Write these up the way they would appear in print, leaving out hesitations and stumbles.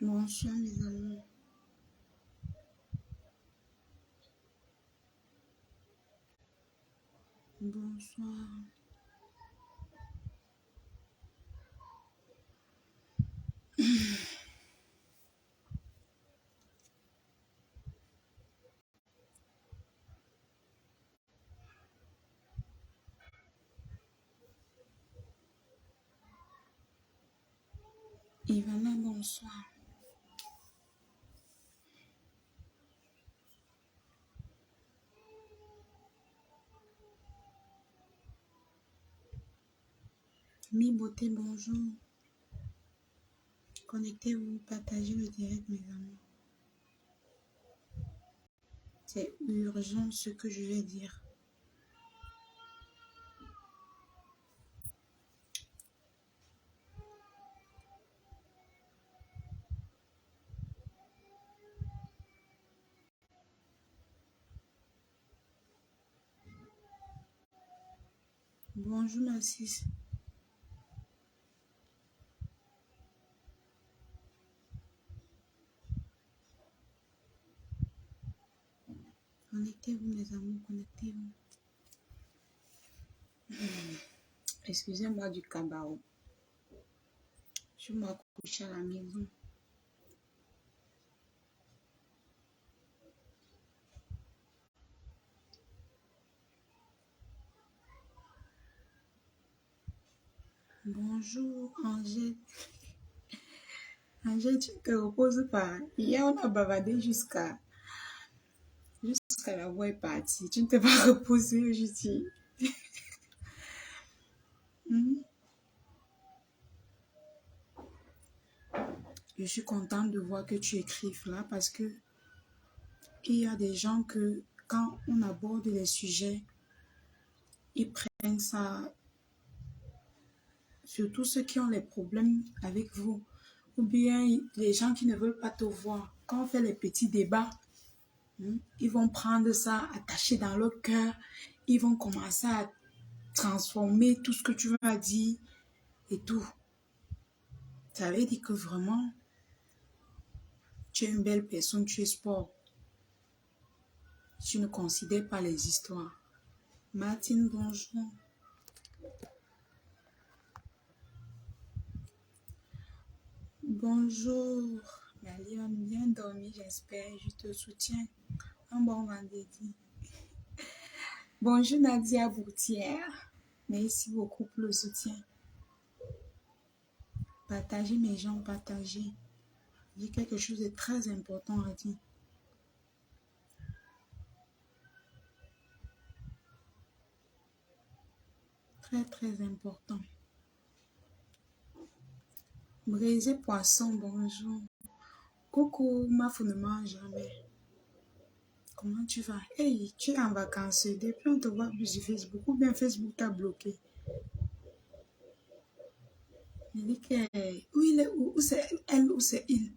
Bonsoir mes amis. Bonsoir. Ivana, bonsoir. Mi Beauté, bonjour. Connectez-vous, partagez le direct mes amis. C'est urgent ce que je vais dire. Bonjour Narcisse. Connectez-vous mes amis, connectez-vous. Excusez-moi du cabaret. Je m'accouche à la maison. Bonjour Angèle. Angèle, tu te reposes pas. Hier, on a bavardé jusqu'à la voix est partie. Tu ne t'es pas reposée aujourd'hui. Je suis contente de voir que tu écrives là parce que il y a des gens que quand on aborde les sujets, ils prennent ça, surtout ceux qui ont les problèmes avec vous, ou bien les gens qui ne veulent pas te voir. Quand on fait les petits débats, ils vont prendre ça, attacher dans leur cœur, ils vont commencer à transformer tout ce que tu vas dire et tout. Ça veut dire que vraiment, tu es une belle personne, tu es sport. Tu ne considères pas les histoires. Martine, bonjour. Bonjour, la lionne, bien dormi, j'espère. Je te soutiens. Un bon vendredi. Bonjour Nadia Boutière. Merci beaucoup pour le soutien. Partagez mes gens, partagez. J'ai quelque chose de très important à dire. Très, très important. Braisé poisson, bonjour. Coucou, ma fou ne mange jamais. Comment tu vas? Hey, tu es en vacances. Depuis, on te voit plus sur Facebook. Ou bien Facebook t'a bloqué. Il dit que, où il est, où c'est elle, où c'est il.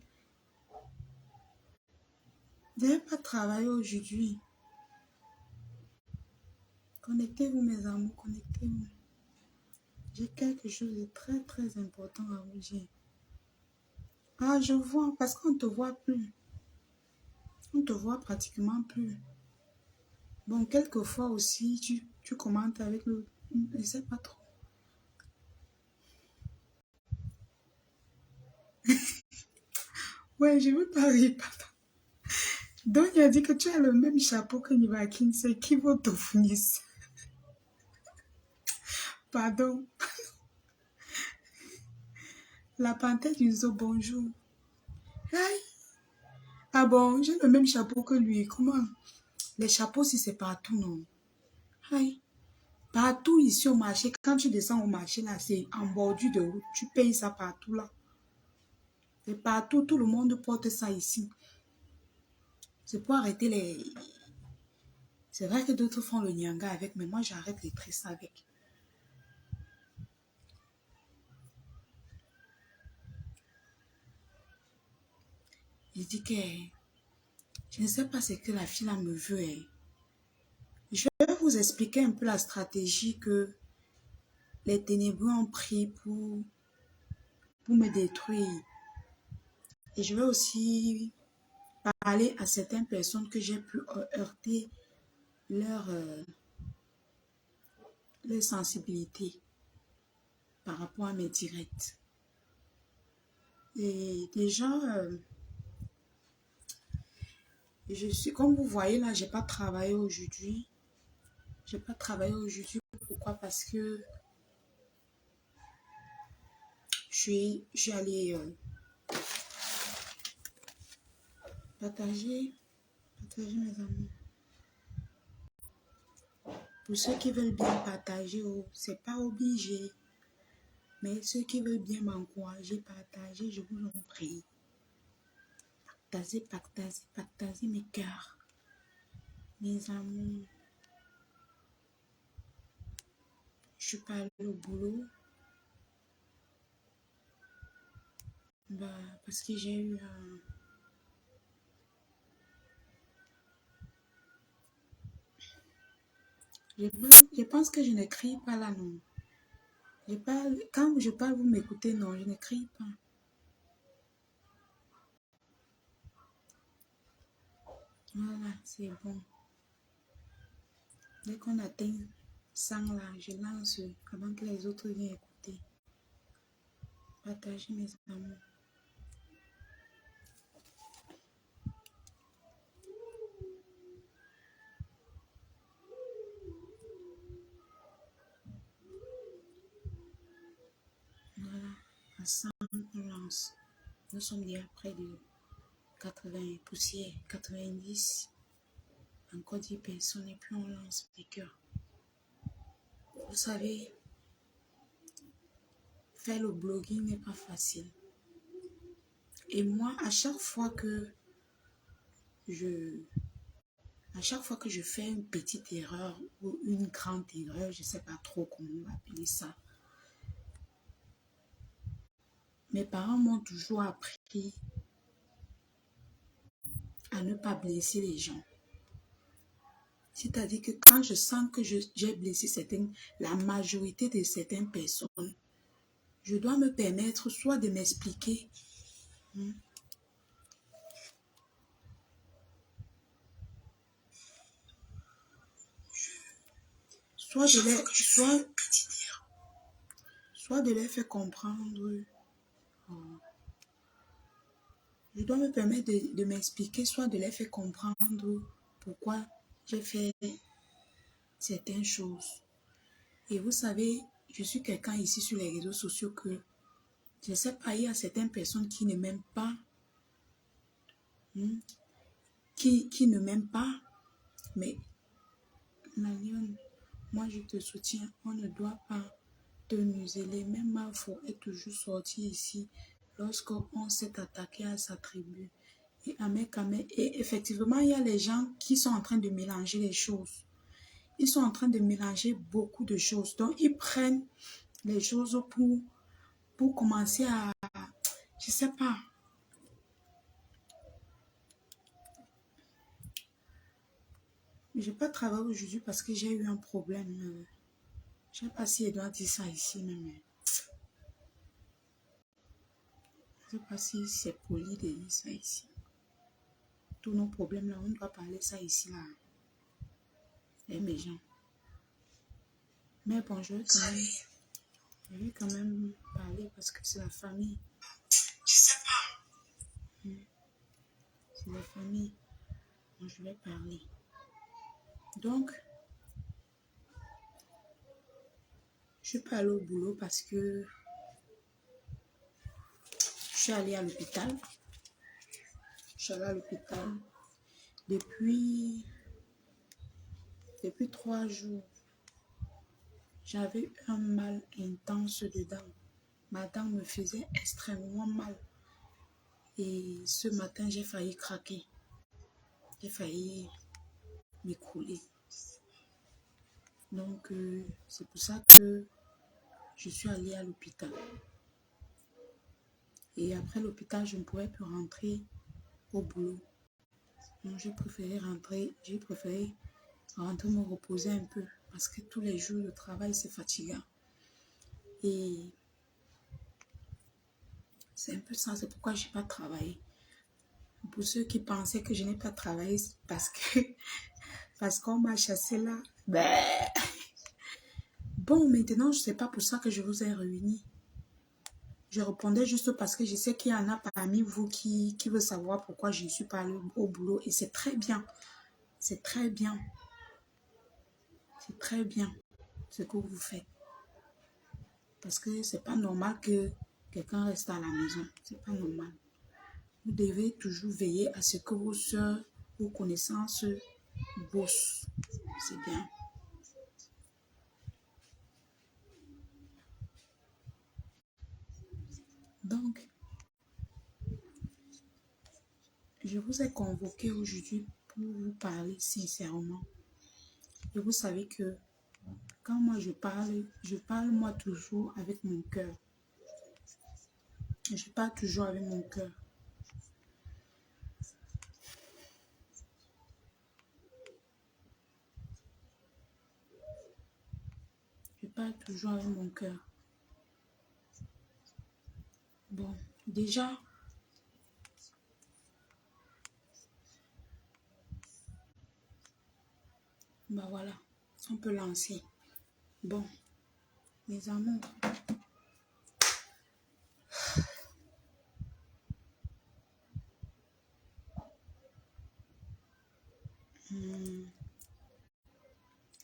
Je n'ai pas travaillé aujourd'hui. Connectez-vous, mes amours, connectez-vous. J'ai quelque chose de très, très important à vous dire. Ah, je vois, parce qu'on ne te voit plus. On ne te voit pratiquement plus. Bon, quelquefois aussi, tu commentes avec le... Je ne sais pas trop. Ouais, je ne veux pas rire, pardon. Donc, il a dit que tu as le même chapeau que Nivakin. C'est qui va te fournir ça? Pardon. La panthère du zoo, bonjour. Aïe. Ah bon, j'ai le même chapeau que lui. Comment? Les chapeaux, si c'est partout, non. Aïe. Partout ici au marché, quand tu descends au marché, là, c'est en bordure de route. Tu payes ça partout, là. C'est partout, tout le monde porte ça ici. C'est pour arrêter les... C'est vrai que d'autres font le nyanga avec, mais moi, j'arrête les tresses avec. Il dit que... Je ne sais pas ce que la fille là me veut. Je vais vous expliquer un peu la stratégie que les ténébreux ont pris pour me détruire. Et je vais aussi parler à certaines personnes que j'ai pu heurter leur, leur sensibilité par rapport à mes directs. Et déjà, je suis, comme vous voyez là, j'ai pas travaillé aujourd'hui. J'ai pas travaillé aujourd'hui. Pourquoi? Parce que je suis allée partager mes amis. Pour ceux qui veulent bien partager, oh, c'est pas obligé. Mais ceux qui veulent bien m'encourager, partager, je vous en prie. Partagez mes cœurs, mes amours. Je suis pas allée au boulot. Bah, parce que j'ai eu un... Je pense que je ne crie pas là, non. Je parle, quand je parle, vous m'écoutez, non, je ne crie pas. Voilà, c'est bon. Dès qu'on atteint 100 là, je lance avant que les autres viennent écouter. Partagez mes amours. Voilà, à 100, on lance. Nous sommes déjà près de 80 poussières, 90. Encore 10 personnes et puis on lance les cœurs. Vous savez, faire le blogging n'est pas facile. Et moi, à chaque fois que je fais une petite erreur ou une grande erreur, je ne sais pas trop comment on va appeler ça. Mes parents m'ont toujours appris à ne pas blesser les gens. C'est-à-dire que quand je sens que j'ai blessé la majorité de certaines personnes, je dois me permettre soit de m'expliquer, soit de les faire comprendre. Je dois me permettre de m'expliquer, soit de les faire comprendre pourquoi j'ai fait certaines choses. Et vous savez, je suis quelqu'un ici sur les réseaux sociaux que je ne sais pas, il y a certaines personnes qui ne m'aiment pas, qui ne m'aiment pas, mais ma lionne, moi je te soutiens, on ne doit pas te museler. Même Mafo est toujours sorti ici lorsqu'on s'est attaqué à sa tribu. Et effectivement, il y a les gens qui sont en train de mélanger les choses. Ils sont en train de mélanger beaucoup de choses. Donc, ils prennent les choses pour commencer à... Je ne sais pas. Je n'ai pas travaillé aujourd'hui parce que j'ai eu un problème. Je ne sais pas si elle doit dire ça ici même. Je ne sais pas si c'est poli de dire ça ici. Tous nos problèmes là, on doit parler ça ici là. Et mes gens. Mais bon, je vais quand même parler parce que c'est la famille. Je sais pas. C'est la famille. Donc, je vais parler. Donc, je suis pas allée au boulot parce que je suis allée à l'hôpital. Je suis allée à l'hôpital depuis 3 jours. J'avais un mal intense dedans. Ma dent me faisait extrêmement mal. Et ce matin, j'ai failli craquer. J'ai failli m'écrouler. Donc, c'est pour ça que je suis allée à l'hôpital. Et après l'hôpital, je ne pourrais plus rentrer au boulot. Donc, j'ai préféré rentrer me reposer un peu. Parce que tous les jours, le travail, c'est fatigant. Et c'est un peu ça, c'est pourquoi je n'ai pas travaillé. Pour ceux qui pensaient que je n'ai pas travaillé parce qu'on m'a chassé là. Ben. Bon, maintenant, je ne sais pas pour ça que je vous ai réunis. Je répondais juste parce que je sais qu'il y en a parmi vous qui veut savoir pourquoi je ne suis pas allée au boulot. Et c'est très bien. C'est très bien. C'est très bien ce que vous faites. Parce que c'est pas normal que quelqu'un reste à la maison. C'est pas normal. Vous devez toujours veiller à ce que vos soeurs, vos connaissances bossent. C'est bien. Donc, je vous ai convoqué aujourd'hui pour vous parler sincèrement. Et vous savez que quand moi je parle moi toujours avec mon cœur. Je parle toujours avec mon cœur. Je parle toujours avec mon cœur. Bon, déjà, bah voilà, on peut lancer. Bon, mes amours,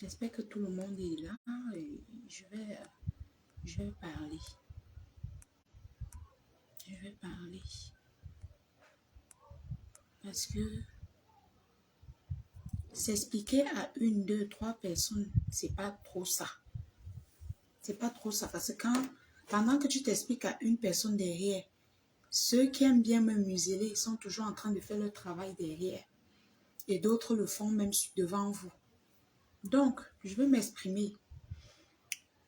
j'espère que tout le monde est là et je vais parler. Je vais parler. Parce que s'expliquer à une, deux, trois personnes, c'est pas trop ça. C'est pas trop ça. Parce que pendant que tu t'expliques à une personne derrière, ceux qui aiment bien me museler sont toujours en train de faire leur travail derrière. Et d'autres le font même devant vous. Donc, je vais m'exprimer.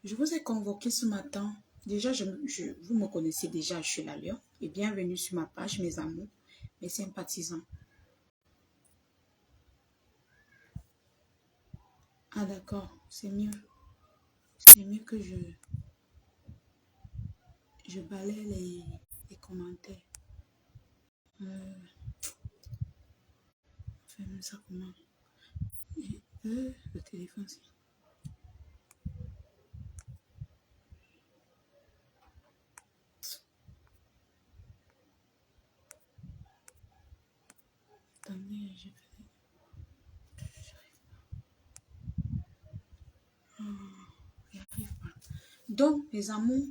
Je vous ai convoqué ce matin. Déjà, vous me connaissez déjà, je suis la Lion. Et bienvenue sur ma page, mes amours, mes sympathisants. Ah d'accord, c'est mieux. C'est mieux que je balaie les commentaires. Fais-moi ça comment? Le téléphone, c'est... Attendez, je fais... J'arrive pas. Donc, les amours,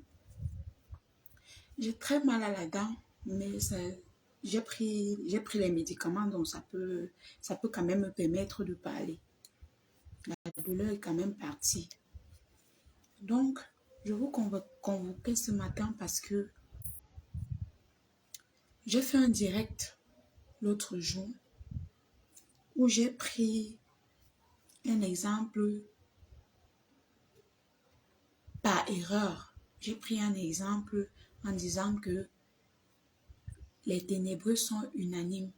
j'ai très mal à la dent, mais j'ai pris les médicaments, donc ça peut quand même me permettre de parler. La douleur est quand même partie. Donc, je vous convoquer ce matin parce que j'ai fait un direct l'autre jour où j'ai pris un exemple par erreur. J'ai pris un exemple en disant que les ténébreux sont unanimes.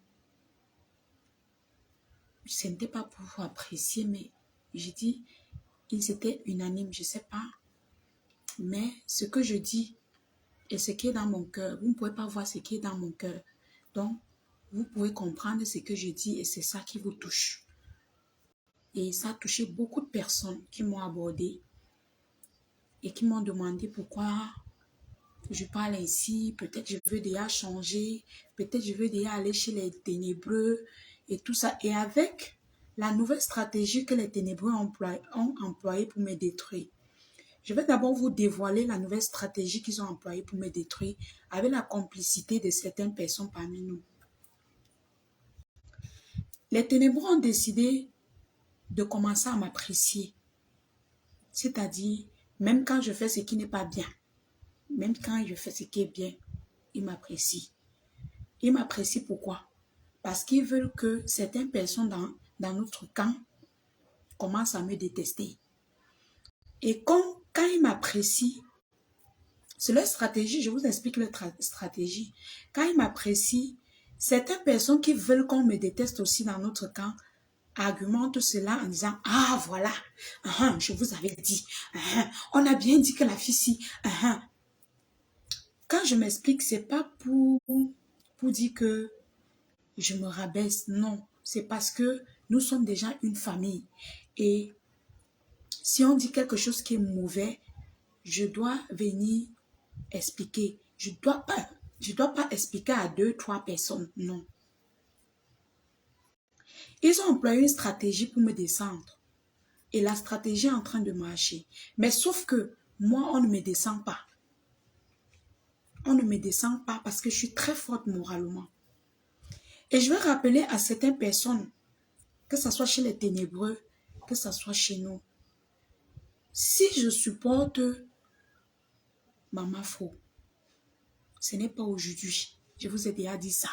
Ce n'était pas pour vous apprécier, mais j'ai dit ils étaient unanimes, je ne sais pas. Mais ce que je dis et ce qui est dans mon cœur, vous ne pouvez pas voir ce qui est dans mon cœur. Donc, vous pouvez comprendre ce que je dis et c'est ça qui vous touche. Et ça a touché beaucoup de personnes qui m'ont abordé et qui m'ont demandé pourquoi je parle ainsi. Peut-être je veux déjà changer, peut-être je veux déjà aller chez les ténébreux et tout ça. Et avec la nouvelle stratégie que les ténébreux ont employée pour me détruire, je vais d'abord vous dévoiler la nouvelle stratégie qu'ils ont employée pour me détruire avec la complicité de certaines personnes parmi nous. Les ténébreux ont décidé de commencer à m'apprécier. C'est-à-dire, même quand je fais ce qui n'est pas bien, même quand je fais ce qui est bien, ils m'apprécient. Ils m'apprécient pourquoi? Parce qu'ils veulent que certaines personnes dans notre camp commencent à me détester. Et quand ils m'apprécient, c'est leur stratégie, je vous explique leur stratégie. Quand ils m'apprécient, certaines personnes qui veulent qu'on me déteste aussi dans notre camp argumentent cela en disant « Ah, voilà, je vous avais dit, on a bien dit que la fille si, Quand je m'explique, c'est pas pour dire que je me rabaisse. Non, c'est parce que nous sommes déjà une famille. Et si on dit quelque chose qui est mauvais, je dois venir expliquer. Je dois pas expliquer à 2, 3 personnes. Non. Ils ont employé une stratégie pour me descendre. Et la stratégie est en train de marcher. Mais sauf que moi, on ne me descend pas. On ne me descend pas parce que je suis très forte moralement. Et je vais rappeler à certaines personnes, que ce soit chez les ténébreux, que ce soit chez nous, si je supporte Maman Fro, ce n'est pas aujourd'hui. Je vous ai déjà dit ça.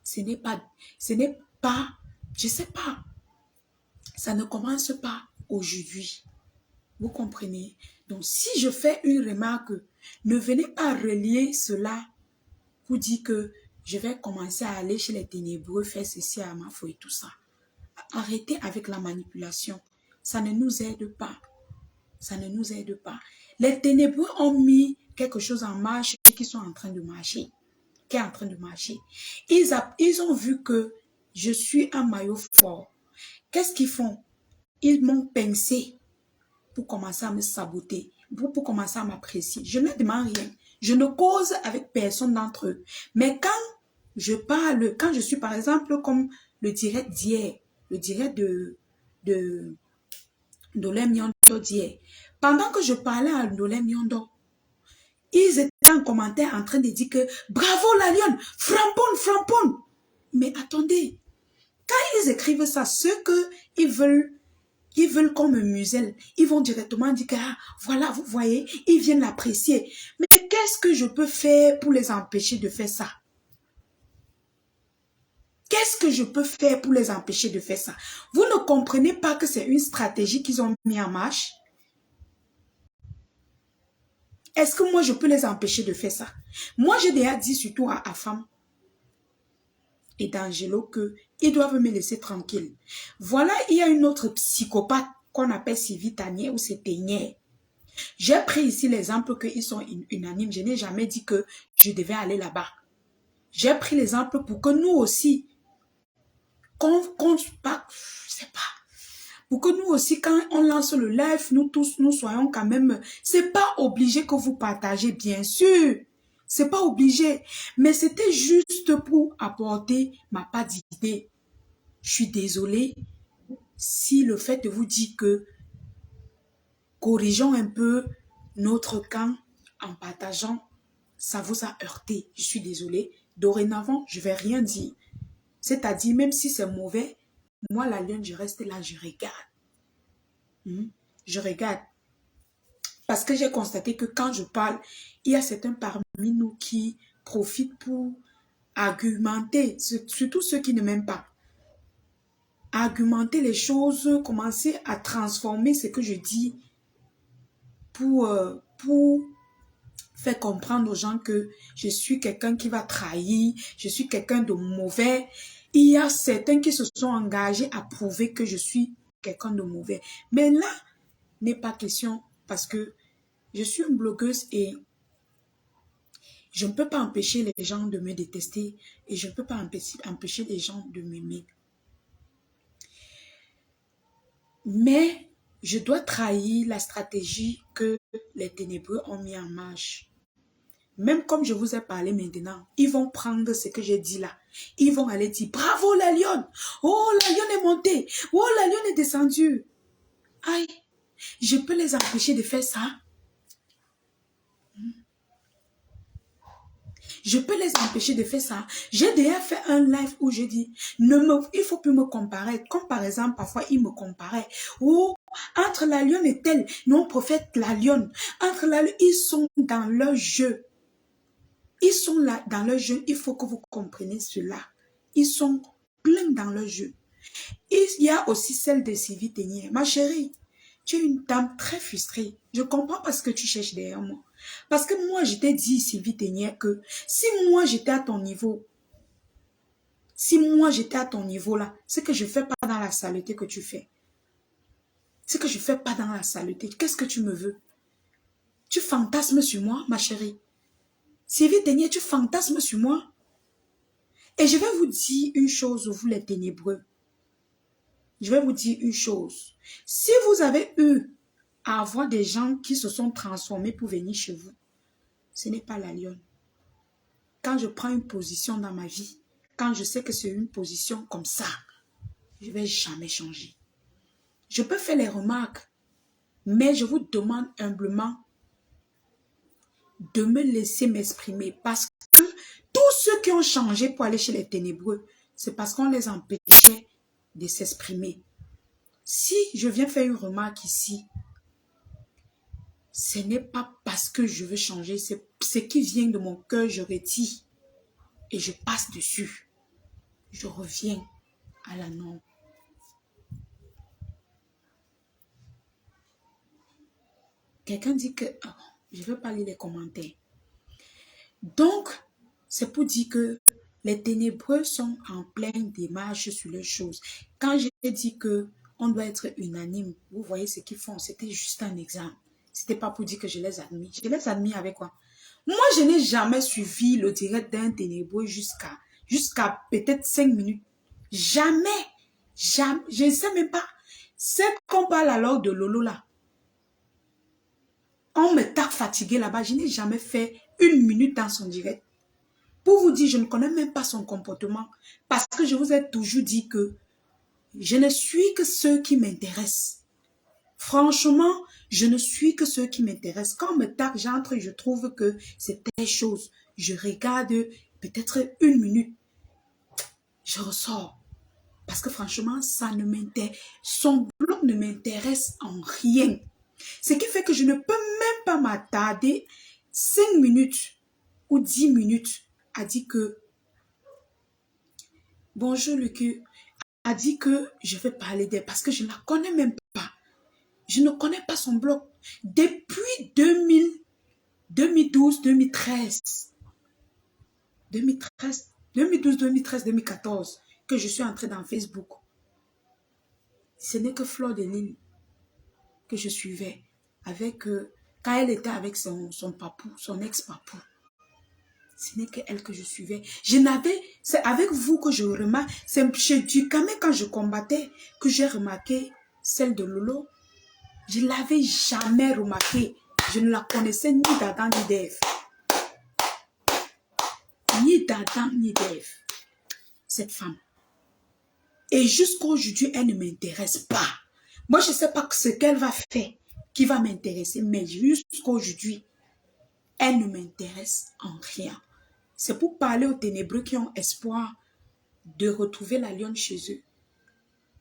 Ce n'est pas, je ne sais pas. Ça ne commence pas aujourd'hui. Vous comprenez? Donc, si je fais une remarque, ne venez pas relier cela pour dire que je vais commencer à aller chez les ténébreux, faire ceci à ma foi et tout ça. Arrêtez avec la manipulation. Ça ne nous aide pas. Ça ne nous aide pas. Les ténébreux ont mis quelque chose en marche qui sont en train de marcher. Qui est en train de marcher. Ils ont vu que je suis un maillot fort. Qu'est-ce qu'ils font? Ils m'ont pincé pour commencer à me saboter, pour commencer à m'apprécier. Je ne demande rien. Je ne cause avec personne d'entre eux. Mais quand je parle, quand je suis par exemple comme le direct d'hier, le direct de Ndolem Yondo d'hier, pendant que je parlais à Ndolem Yondo, ils étaient en commentaire en train de dire que bravo la lionne, framponne, framponne. Mais attendez, quand ils écrivent ça, ceux qu'ils veulent qu'on me muselle, ils vont directement dire que ah, voilà, vous voyez, ils viennent l'apprécier. Mais qu'est-ce que je peux faire pour les empêcher de faire ça? Qu'est-ce que je peux faire pour les empêcher de faire ça? Vous ne comprenez pas que c'est une stratégie qu'ils ont mis en marche? Est-ce que moi, je peux les empêcher de faire ça? Moi, j'ai déjà dit surtout à Afam et d'Angelo qu'ils doivent me laisser tranquille. Voilà, il y a une autre psychopathe qu'on appelle Sylvie Tanier ou c'est Tenier. J'ai pris ici l'exemple qu'ils sont unanimes. Je n'ai jamais dit que je devais aller là-bas. J'ai pris l'exemple pour que nous aussi, je sais pas, pour que nous aussi, quand on lance le live, nous tous, nous soyons quand même, c'est pas obligé que vous partagez, bien sûr. C'est pas obligé. Mais c'était juste pour apporter ma part d'idée. Je suis désolée si le fait de vous dire que corrigeons un peu notre camp en partageant, ça vous a heurté. Je suis désolée. Dorénavant, je vais rien dire. C'est-à-dire, même si c'est mauvais, moi, la lionne, je reste là, je regarde. Je regarde. Parce que j'ai constaté que quand je parle, il y a certains parmi nous qui profitent pour argumenter, surtout ceux qui ne m'aiment pas. Argumenter les choses, commencer à transformer ce que je dis pour faire comprendre aux gens que je suis quelqu'un qui va trahir, je suis quelqu'un de mauvais. Il y a certains qui se sont engagés à prouver que je suis quelqu'un de mauvais. Mais là, n'est pas question parce que je suis une blogueuse et je ne peux pas empêcher les gens de me détester et je ne peux pas empêcher les gens de m'aimer. Mais je dois trahir la stratégie que les ténébreux ont mis en marche. Même comme je vous ai parlé maintenant, ils vont prendre ce que j'ai dit là. Ils vont aller dire, bravo la lionne. Oh, la lionne est montée. Oh, la lionne est descendue. Aïe, je peux les empêcher de faire ça. Je peux les empêcher de faire ça. J'ai déjà fait un live où je dis, il faut plus me comparer. Comme par exemple, parfois, ils me comparaient. Oh, entre la lionne et telle, non, prophète, la lionne. Entre la lionne, ils sont dans leur jeu. Ils sont là dans leur jeu. Il faut que vous compreniez cela. Ils sont pleins dans leur jeu. Il y a aussi celle de Sylvie Tenier. Ma chérie, tu es une dame très frustrée. Je comprends pas ce que tu cherches derrière moi. Parce que moi, je t'ai dit, Sylvie Tenier, que si moi, j'étais à ton niveau, là, ce que je fais pas dans la saleté que tu fais, ce que je fais pas dans la saleté, qu'est-ce que tu me veux? Tu fantasmes sur moi, ma chérie. Sylvie Tenier, tu fantasmes sur moi. Et je vais vous dire une chose, vous les ténébreux. Je vais vous dire une chose. Si vous avez eu à avoir des gens qui se sont transformés pour venir chez vous, ce n'est pas la lionne. Quand je prends une position dans ma vie, quand je sais que c'est une position comme ça, je ne vais jamais changer. Je peux faire les remarques, mais je vous demande humblement de me laisser m'exprimer parce que tous ceux qui ont changé pour aller chez les ténébreux, c'est parce qu'on les empêchait de s'exprimer. Si je viens faire une remarque ici, ce n'est pas parce que je veux changer, c'est ce qui vient de mon cœur, je retire et je passe dessus. Je reviens à la norme. Quelqu'un dit que... Oh, je ne veux pas lire les commentaires. Donc, c'est pour dire que les ténébreux sont en pleine démarche sur les choses. Quand j'ai dit qu'on doit être unanime, vous voyez ce qu'ils font, c'était juste un exemple. Ce n'était pas pour dire que je les admire. Je les admire avec quoi? Moi, je n'ai jamais suivi le direct d'un ténébreux jusqu'à peut-être 5 minutes. Jamais. Jamais. Je ne sais même pas. C'est qu'on parle alors de Lolo là. On me tape fatigué là-bas. Je n'ai jamais fait 1 minute dans son direct. Pour vous dire, je ne connais même pas son comportement. Parce que je vous ai toujours dit que je ne suis que ceux qui m'intéressent. Franchement, je ne suis que ceux qui m'intéressent. Quand on me tape, j'entre et je trouve que c'est telle chose. Je regarde peut-être 1 minute. Je ressors. Parce que franchement, ça ne m'intéresse. Son blog ne m'intéresse en rien. Ce qui fait que je ne peux même pas m'attarder 5 minutes ou 10 minutes à dire que bonjour Lucu, a dit que je vais parler d'elle parce que je ne la connais même pas. Je ne connais pas son blog. Depuis 2012, 2013, 2012, 2013, 2014 que je suis entrée dans Facebook. Ce n'est que Fleur de Lille que je suivais avec quand elle était avec son papou, son ex-papou. Ce n'est qu'elle que je suivais. C'est avec vous que je remarque, c'est chez Ducamé quand je combattais que j'ai remarqué celle de Lolo. Je ne l'avais jamais remarqué. Je ne la connaissais ni d'Adam ni d'Ève. Ni d'Adam ni d'Ève. Cette femme. Et jusqu'à aujourd'hui, elle ne m'intéresse pas. Moi, je ne sais pas ce qu'elle va faire qui va m'intéresser, mais jusqu'à aujourd'hui, elle ne m'intéresse en rien. C'est pour parler aux ténébreux qui ont espoir de retrouver la lionne chez eux.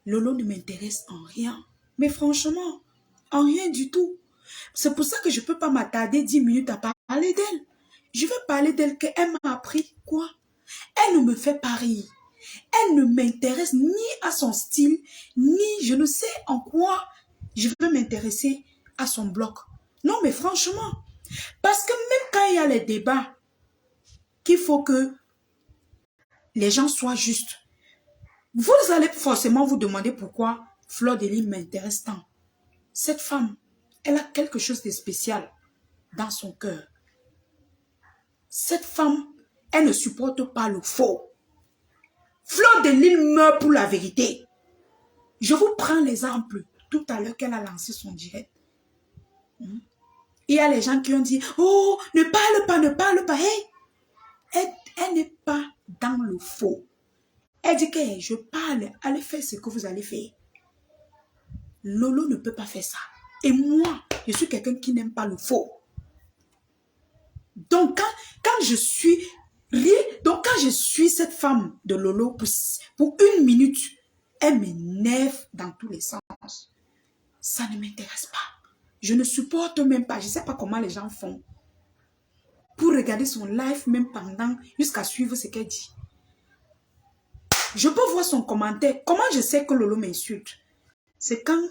Lolo ne m'intéresse en rien. Mais franchement, en rien du tout. C'est pour ça que je ne peux pas m'attarder 10 minutes à parler d'elle. Je veux parler d'elle qu'elle m'a appris quoi? Elle ne me fait pas rire. Elle ne m'intéresse ni à son style, ni je ne sais en quoi je veux m'intéresser à son blog. Non, mais franchement, parce que même quand il y a les débats, qu'il faut que les gens soient justes, vous allez forcément vous demander pourquoi Fleur de Lille m'intéresse tant. Cette femme, elle a quelque chose de spécial dans son cœur. Cette femme, elle ne supporte pas le faux. Fleur de Lille meurt pour la vérité. Je vous prends l'exemple tout à l'heure qu'elle a lancé son direct. Il y a les gens qui ont dit, oh, ne parle pas, ne parle pas. Hey, elle n'est pas dans le faux. Elle dit que je parle, allez faire ce que vous allez faire. Lolo ne peut pas faire ça. Et moi, je suis quelqu'un qui n'aime pas le faux. Donc, quand je suis cette femme de Lolo pour 1 minute, elle m'énerve dans tous les sens. Ça ne m'intéresse pas. Je ne supporte même pas. Je ne sais pas comment les gens font pour regarder son live même pendant, jusqu'à suivre ce qu'elle dit. Je peux voir son commentaire. Comment je sais que Lolo m'insulte? C'est quand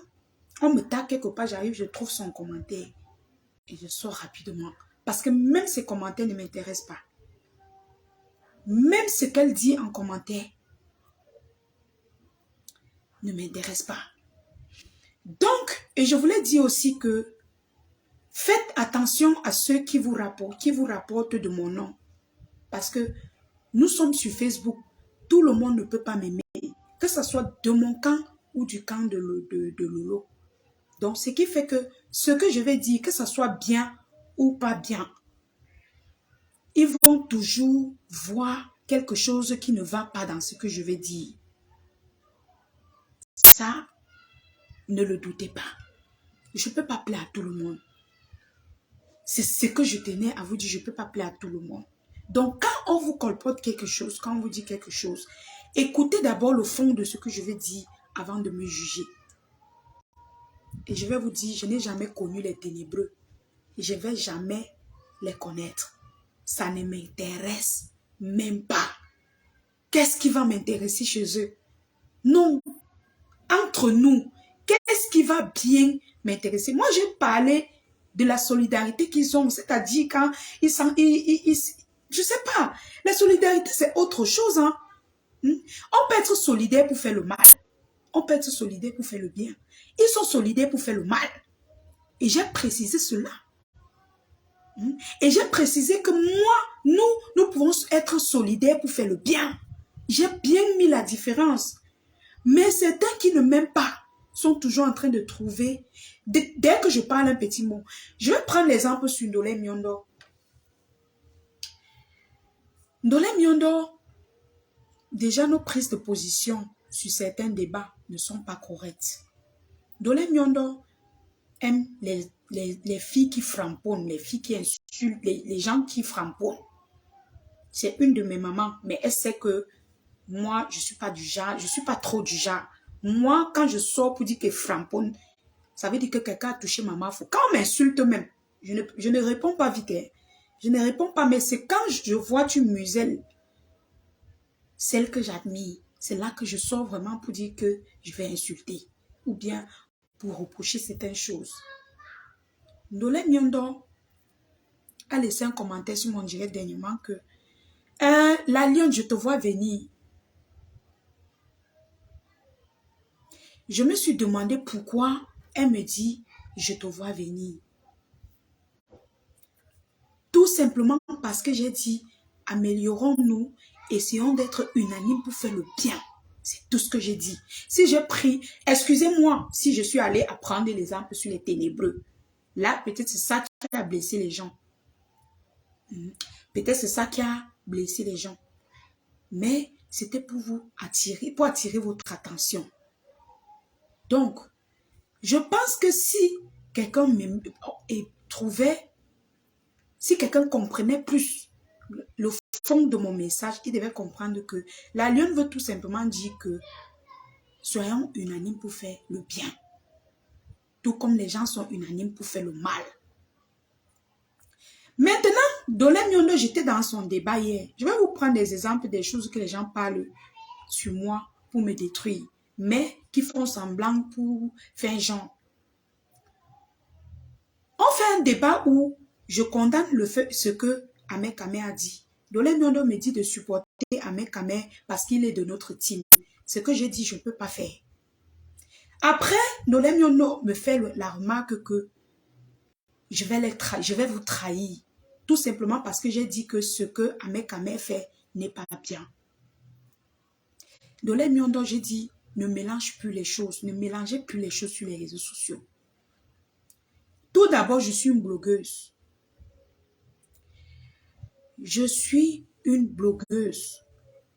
on me tape quelque part, j'arrive, je trouve son commentaire et je sors rapidement. Parce que même ses commentaires ne m'intéressent pas. Même ce qu'elle dit en commentaire ne m'intéresse pas. Donc, et je voulais dire aussi que faites attention à ceux qui vous rapportent de mon nom. Parce que nous sommes sur Facebook. tout le monde ne peut pas m'aimer, que ce soit de mon camp ou du camp de Lolo. Donc, ce qui fait que ce que je vais dire, que ce soit bien ou pas bien, ils vont toujours voir quelque chose qui ne va pas dans ce que je vais dire. Ça, ne le doutez pas. Je ne peux pas plaire à tout le monde. C'est ce que je tenais à vous dire, je ne peux pas plaire à tout le monde. Donc, quand on vous colporte quelque chose, quand on vous dit quelque chose, écoutez d'abord le fond de ce que je vais dire avant de me juger. Et je vais vous dire, je n'ai jamais connu les ténébreux. Et je ne vais jamais les connaître. Ça ne m'intéresse même pas. Qu'est-ce qui va m'intéresser chez eux? Non. Entre nous, qu'est-ce qui va bien m'intéresser? Moi, j'ai parlé de la solidarité qu'ils ont. C'est-à-dire quand ils sont... je sais pas. La solidarité, c'est autre chose. Hein? On peut être solidaire pour faire le mal. On peut être solidaire pour faire le bien. Ils sont solidaires pour faire le mal. Et j'ai précisé cela. Et j'ai précisé que moi, nous pouvons être solidaires pour faire le bien. J'ai bien mis la différence. Mais certains qui ne m'aiment pas sont toujours en train de trouver... Dès que je parle un petit mot, je vais prendre l'exemple sur Ndolé Miondo. Ndolé Miondo, déjà nos prises de position sur certains débats ne sont pas correctes. Ndolé Miondo aime les filles qui framponnent, les filles qui insultent, les gens qui framponnent. C'est une de mes mamans, mais elle sait que moi, je ne suis pas du genre, je ne suis pas trop du genre. Moi, quand je sors pour dire que framponne, ça veut dire que quelqu'un a touché ma marfou. Quand on m'insulte même, je ne réponds pas vite. Hein. Je ne réponds pas, mais c'est quand je vois tu muselles, celle que j'admire, c'est là que je sors vraiment pour dire que je vais insulter. Ou bien pour reprocher certaines choses. Ndolé Miondo a laissé un commentaire sur mon direct dernièrement que la lionne, je te vois venir. Je me suis demandé pourquoi elle me dit je te vois venir. Tout simplement parce que j'ai dit améliorons-nous, essayons d'être unanimes pour faire le bien. C'est tout ce que j'ai dit. Si j'ai pris, excusez-moi si je suis allée apprendre l'exemple sur les ténébreux. Là, peut-être c'est ça qui a blessé les gens. Peut-être c'est ça qui a blessé les gens. Mais c'était pour vous attirer, pour attirer votre attention. Donc, je pense que si quelqu'un trouvait, si quelqu'un comprenait plus le fond de mon message, il devait comprendre que la lionne veut tout simplement dire que soyons unanimes pour faire le bien. Tout comme les gens sont unanimes pour faire le mal. Maintenant, Ndolé Miondo, j'étais dans son débat hier. Je vais vous prendre des exemples des choses que les gens parlent sur moi pour me détruire, mais qui font semblant pour faire genre. On fait un débat où je condamne ce que Ahmed Kamé a dit. Ndolé Miondo me dit de supporter Ahmed Kamé parce qu'il est de notre team. Ce que j'ai dit, je ne peux pas faire. Après, Ndolé Miondo me fait la remarque que je vais vous trahir. Tout simplement parce que j'ai dit que ce que Ahmed Kamé fait n'est pas bien. Ndolé Miondo, j'ai dit, ne mélange plus les choses. Ne mélangez plus les choses sur les réseaux sociaux. Tout d'abord, je suis une blogueuse. Je suis une blogueuse.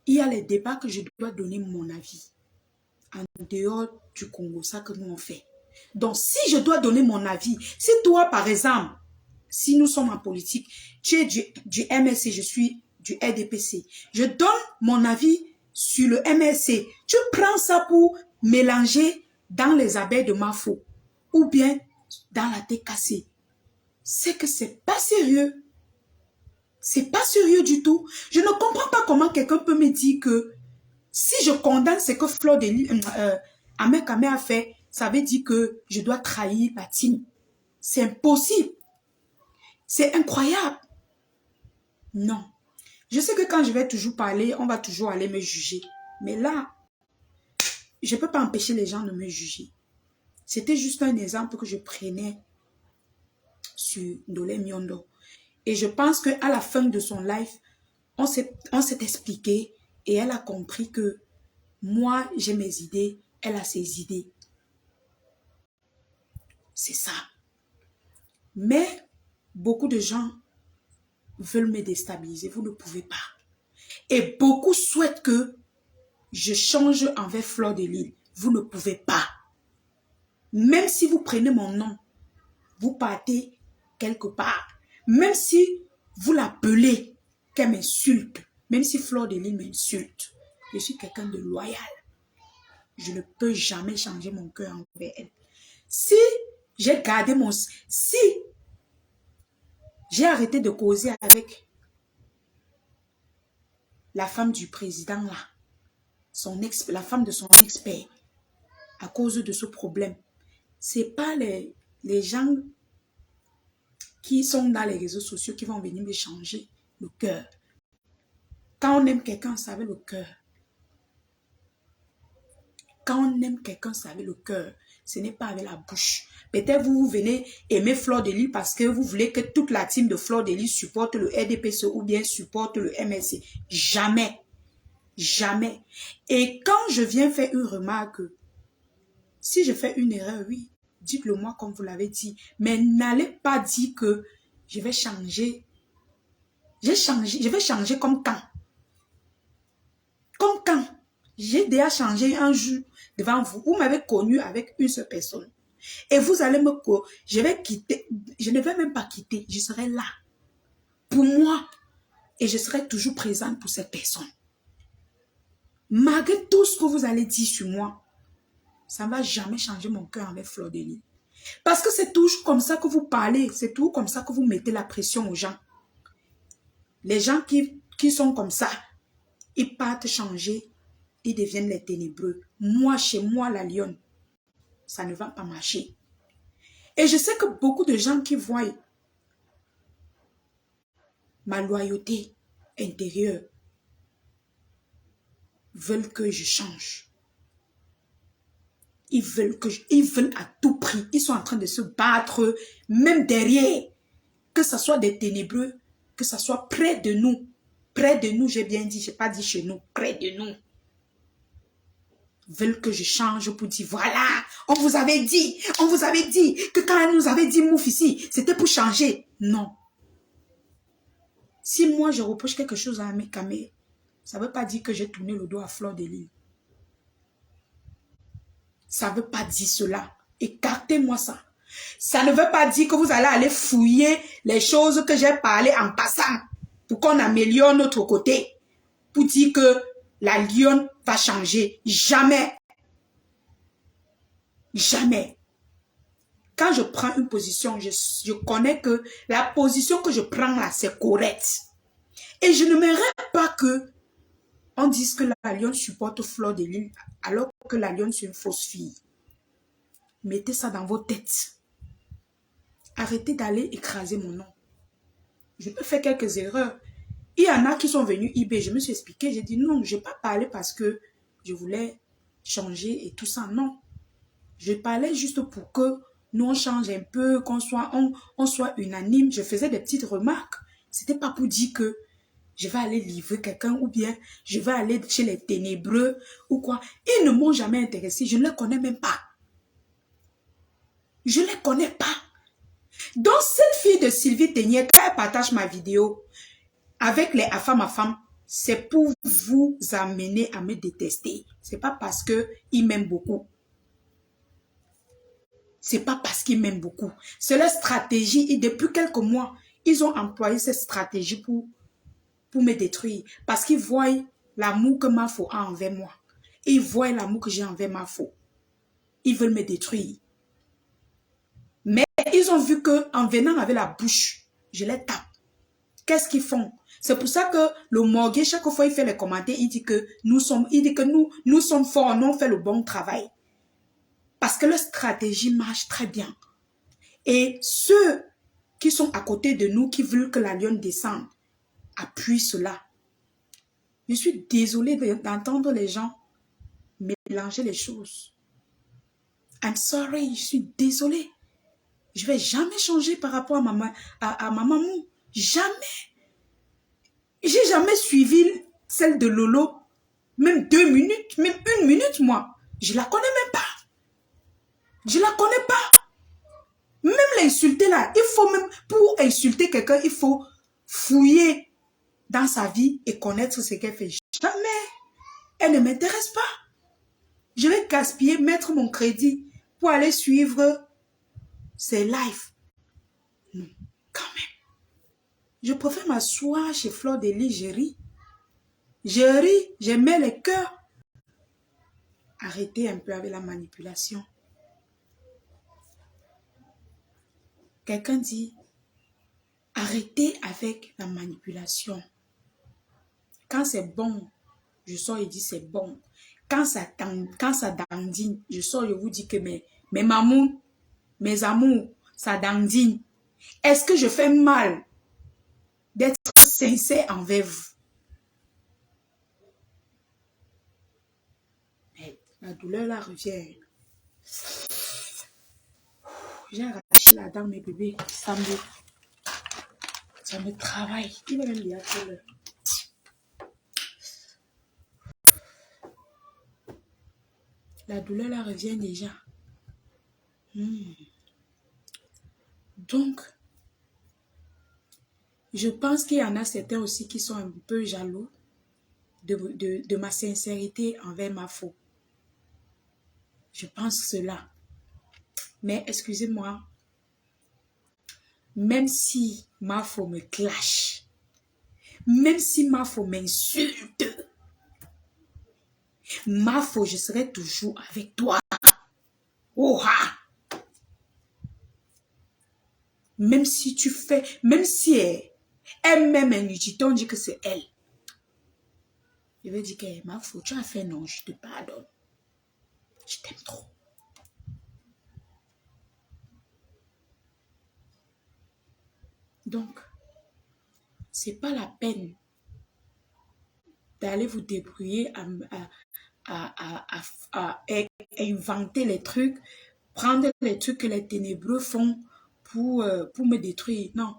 Il y a les débats que je dois donner mon avis. En dehors du Congo, ça que nous on fait. Donc, si je dois donner mon avis, si toi, par exemple, si nous sommes en politique, tu es du MLC, je suis du RDPC, je donne mon avis sur le MLC, tu prends ça pour mélanger dans les abeilles de Mafo ou bien dans la TKC. C'est que c'est pas sérieux. C'est pas sérieux du tout. Je ne comprends pas comment quelqu'un peut me dire que si je condamne ce que Fleur de Ahmed Kamé a fait, ça veut dire que je dois trahir la team. C'est impossible. C'est incroyable. Non. Je sais que quand je vais toujours parler, on va toujours aller me juger. Mais là, je ne peux pas empêcher les gens de me juger. C'était juste un exemple que je prenais sur Ndolé Miondo. Et je pense qu'à la fin de son live, on s'est expliqué Et elle a compris que moi, j'ai mes idées, elle a ses idées. C'est ça. Mais beaucoup de gens veulent me déstabiliser. Vous ne pouvez pas. Et beaucoup souhaitent que je change envers Fleur de Lys. Vous ne pouvez pas. Même si vous prenez mon nom, vous partez quelque part. Même si vous l'appelez, qu'elle m'insulte. Même si Fleur de Lys m'insulte. Je suis quelqu'un de loyal. Je ne peux jamais changer mon cœur envers elle. Si j'ai gardé mon... Si j'ai arrêté de causer avec la femme du président là, la femme de son expert, à cause de ce problème, c'est pas les gens qui sont dans les réseaux sociaux qui vont venir me changer le cœur. Quand on aime quelqu'un, ça avec le cœur. Quand on aime quelqu'un, ça avec le cœur. Ce n'est pas avec la bouche. Peut-être vous venez aimer Fleur de Lys parce que vous voulez que toute la team de Fleur de Lys supporte le RDPC ou bien supporte le MSC. Jamais. Jamais. Et quand je viens faire une remarque, si je fais une erreur, oui, dites-le moi comme vous l'avez dit. Mais n'allez pas dire que je vais changer. Je vais changer comme quand. Comme quand. J'ai déjà changé un jour devant vous. Vous m'avez connu avec une seule personne. Et vous allez me... Je vais quitter. Je ne vais même pas quitter. Je serai là. Pour moi. Et je serai toujours présente pour cette personne. Malgré tout ce que vous allez dire sur moi, ça ne va jamais changer mon cœur avec Fleur de Lys. Parce que c'est toujours comme ça que vous parlez. C'est toujours comme ça que vous mettez la pression aux gens. Les gens qui sont comme ça, ils partent changer. Ils deviennent les ténébreux. Moi, chez moi, la lionne, ça ne va pas marcher. Et je sais que beaucoup de gens qui voient ma loyauté intérieure veulent que je change. Ils veulent à tout prix. Ils sont en train de se battre, même derrière. Que ce soit des ténébreux, que ce soit près de nous. Près de nous, j'ai bien dit, je n'ai pas dit chez nous, près de nous. Veulent que je change pour dire, voilà, on vous avait dit que quand elle nous avait dit mouf ici, c'était pour changer. Non. Si moi je reproche quelque chose à mes camés, ça ne veut pas dire que j'ai tourné le dos à Fleur de Lys. Ça ne veut pas dire cela. Écartez-moi ça. Ça ne veut pas dire que vous allez aller fouiller les choses que j'ai parlé en passant pour qu'on améliore notre côté. Pour dire que la lionne va changer. Jamais. Jamais. Quand je prends une position, je connais que la position que je prends là, c'est correct. Et je ne m'aimerais pas que on dise que la lionne supporte Fleur de Lys alors que la lionne c'est une fausse fille. Mettez ça dans vos têtes. Arrêtez d'aller écraser mon nom. Je peux faire quelques erreurs. Il y en a qui sont venus eBay. Je me suis expliqué. J'ai dit non, je n'ai pas parlé parce que je voulais changer et tout ça. Non. Je parlais juste pour que nous on change un peu, qu'on soit, on soit unanime. Je faisais des petites remarques. Ce n'était pas pour dire que je vais aller livrer quelqu'un ou bien je vais aller chez les ténébreux ou quoi. Ils ne m'ont jamais intéressé. Je ne les connais même pas. Je ne les connais pas. Donc, cette fille de Sylvie Ténier, quand elle partage ma vidéo avec les affaires ma femme, c'est pour vous amener à me détester. Ce n'est pas parce qu'ils m'aiment beaucoup. Ce n'est pas parce qu'ils m'aiment beaucoup. C'est leur stratégie. Et depuis quelques mois, ils ont employé cette stratégie pour me détruire. Parce qu'ils voient l'amour que Mafo a envers moi. Et ils voient l'amour que j'ai envers Mafo. Ils veulent me détruire. Mais ils ont vu qu'en venant avec la bouche, je les tape. Qu'est-ce qu'ils font? C'est pour ça que le Morgué, chaque fois, il fait les commentaires, il dit que nous sommes forts, nous on fait le bon travail. Parce que leur stratégie marche très bien. Et ceux qui sont à côté de nous, qui veulent que la lionne descende, appuient cela. Je suis désolée d'entendre les gens mélanger les choses. I'm sorry, je suis désolée. Je ne vais jamais changer par rapport à ma maman. Jamais. J'ai jamais suivi celle de Lolo même 2 minutes, même 1 minute, moi. Je la connais même pas. Je la connais pas. Même l'insulter là, il faut même, pour insulter quelqu'un, il faut fouiller dans sa vie et connaître ce qu'elle fait. Jamais. Elle ne m'intéresse pas. Je vais gaspiller, mettre mon crédit pour aller suivre ses lives. Non, quand même. Je préfère m'asseoir chez Fleur de Lys, je ris. Je ris, je mets les cœurs. Arrêtez un peu avec la manipulation. Quelqu'un dit, arrêtez avec la manipulation. Quand c'est bon, je sors et dis c'est bon. Quand ça dandine, je sors et vous dis que mes mamous, mes amours, ça dandine. Est-ce que je fais mal d'être sincère envers vous? Mais la douleur là revient. J'ai arraché la dent, mes bébés. Ça me travaille. Il va même bien faire l'heure. La douleur là revient déjà. Donc, je pense qu'il y en a certains aussi qui sont un peu jaloux de ma sincérité envers Mafo. Je pense cela. Mais excusez-moi, même si Mafo me clash, même si Mafo m'insulte, Mafo, je serai toujours avec toi. Oha! Même si tu fais, même si elle-même un on dit que c'est elle. Je vais dire que Mafo, tu as fait non, je te pardonne. Je t'aime trop. Donc, c'est pas la peine d'aller vous débrouiller à inventer les trucs, prendre les trucs que les ténébreux font pour me détruire. Non.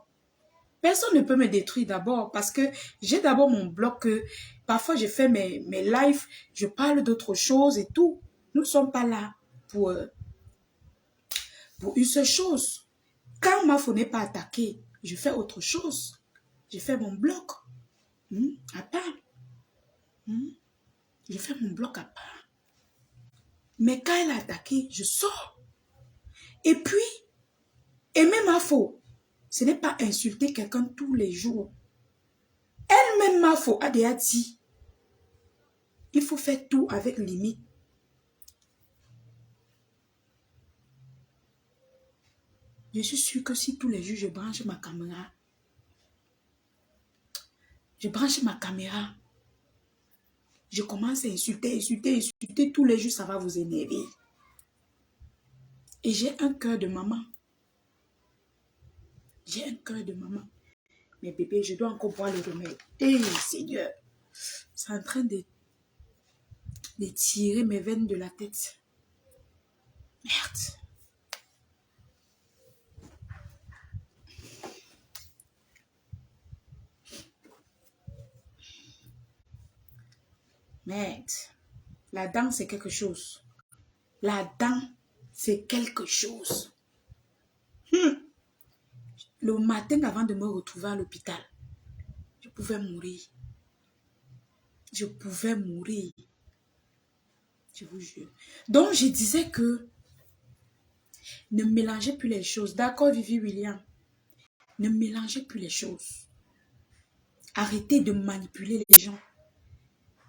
Personne ne peut me détruire d'abord parce que j'ai d'abord mon blog. Parfois, je fais mes lives, je parle d'autres choses et tout. Nous ne sommes pas là pour une seule chose. Quand Mafo n'est pas attaqué, je fais autre chose. Je fais mon blog à part. Je fais mon blog à part. Mais quand elle a attaqué, je sors. Et puis, aimer Mafo, ce n'est pas insulter quelqu'un tous les jours. Elle-même, Mafo, a déjà dit, il faut faire tout avec limite. Je suis sûre que si tous les jours je branche ma caméra, je commence à insulter tous les jours, ça va vous énerver. Et j'ai un cœur de maman. J'ai un cœur de maman. Mais bébé, je dois encore boire le remède. Eh, Seigneur, c'est en train de tirer mes veines de la tête. Merde. Merde. La dent, c'est quelque chose. La dent, c'est quelque chose. Le matin, avant de me retrouver à l'hôpital, je pouvais mourir. Je pouvais mourir. Je vous jure. Donc, je disais que ne mélangez plus les choses. D'accord, Vivi William? Ne mélangez plus les choses. Arrêtez de manipuler les gens.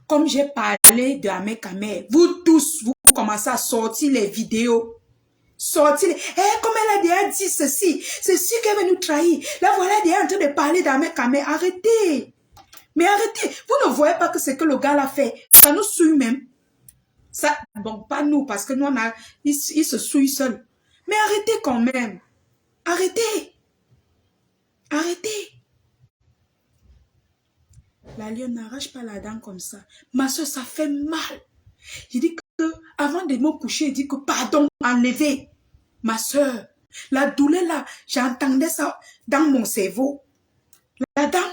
Comme j'ai parlé de Ahmed Kamer, vous tous, vous commencez à sortir les vidéos. Sortir les... comme elle a déjà dit ceci, c'est sûr qu'elle va nous trahir. Là, voilà, elle est déjà en train de parler d'Ahmed Kamer. Arrêtez. Mais arrêtez. Vous ne voyez pas que ce que le gars l'a fait, ça nous souille même. Ça, bon, pas nous, parce que nous, il se souille seul. Mais arrêtez quand même. Arrêtez. Arrêtez. La lionne n'arrache pas la dent comme ça. Ma soeur, ça fait mal. J'ai dit que, avant de me coucher, j'ai dit que pardon, enlevez. Ma soeur, la douleur là, j'entendais ça dans mon cerveau. La dent,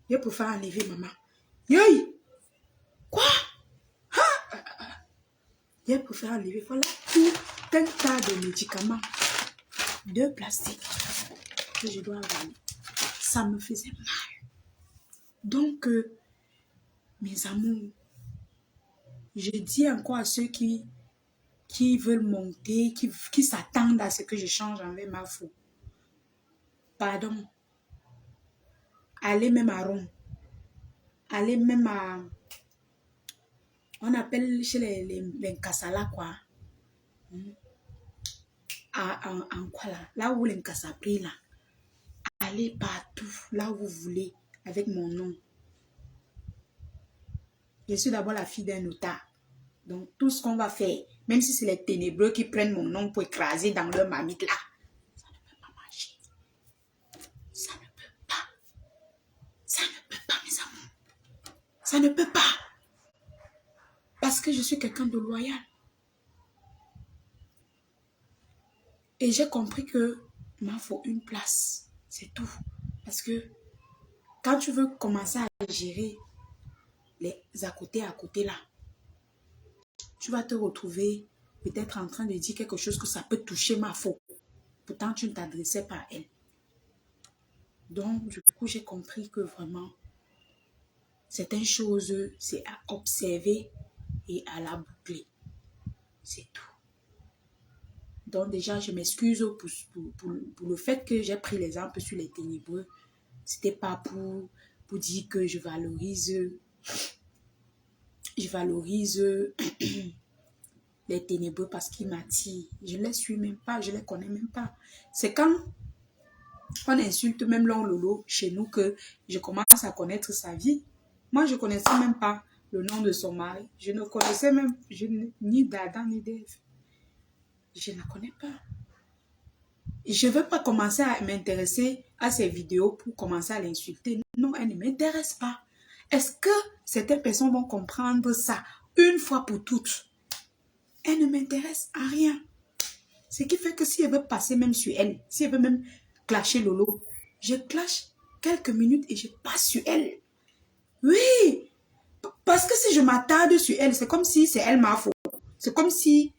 je préfère enlever, maman. Yoï. Quoi? J'ai préféré enlever. Voilà tout un tas de médicaments de plastique que je dois avaler. Ça me faisait mal. Donc, mes amours, je dis encore à ceux qui veulent monter, qui s'attendent à ce que je change envers ma foi. Pardon. Allez même à Rome. Allez même à... On appelle chez les Kassala, quoi. En quoi là? Là où les Kassapri, là. Allez partout, là où vous voulez, avec mon nom. Je suis d'abord la fille d'un notaire. Donc, tout ce qu'on va faire, même si c'est les ténébreux qui prennent mon nom pour écraser dans leur marmite là, ça ne peut pas marcher. Ça ne peut pas. Ça ne peut pas, mes amours. Ça ne peut pas. Parce que je suis quelqu'un de loyal. Et j'ai compris que il m'en faut une place. C'est tout. Parce que quand tu veux commencer à gérer les à côté là, tu vas te retrouver peut-être en train de dire quelque chose que ça peut toucher ma faute. Pourtant, tu ne t'adressais pas à elle. Donc, du coup, j'ai compris que vraiment, certaines choses, c'est à observer et à la boucler. C'est tout. Donc, déjà, je m'excuse pour le fait que j'ai pris l'exemple sur les ténébreux. C'était pas pour dire que je valorise les ténébreux parce qu'ils m'attirent. Je ne les suis même pas, je ne les connais même pas. C'est quand on insulte même Lolo chez nous que je commence à connaître sa vie. Moi, je ne connaissais même pas le nom de son mari. Je ne connaissais même ni d'Adam ni d'Ève. Je ne la connais pas. Je ne veux pas commencer à m'intéresser à ses vidéos pour commencer à l'insulter. Non, elle ne m'intéresse pas. Est-ce que certaines personnes vont comprendre ça une fois pour toutes? Elle ne m'intéresse à rien. Ce qui fait que si elle veut passer même sur elle, si elle veut même clasher Lolo, je clash quelques minutes et je passe sur elle. Oui, parce que si je m'attarde sur elle, c'est comme si c'est elle ma faute. C'est comme si...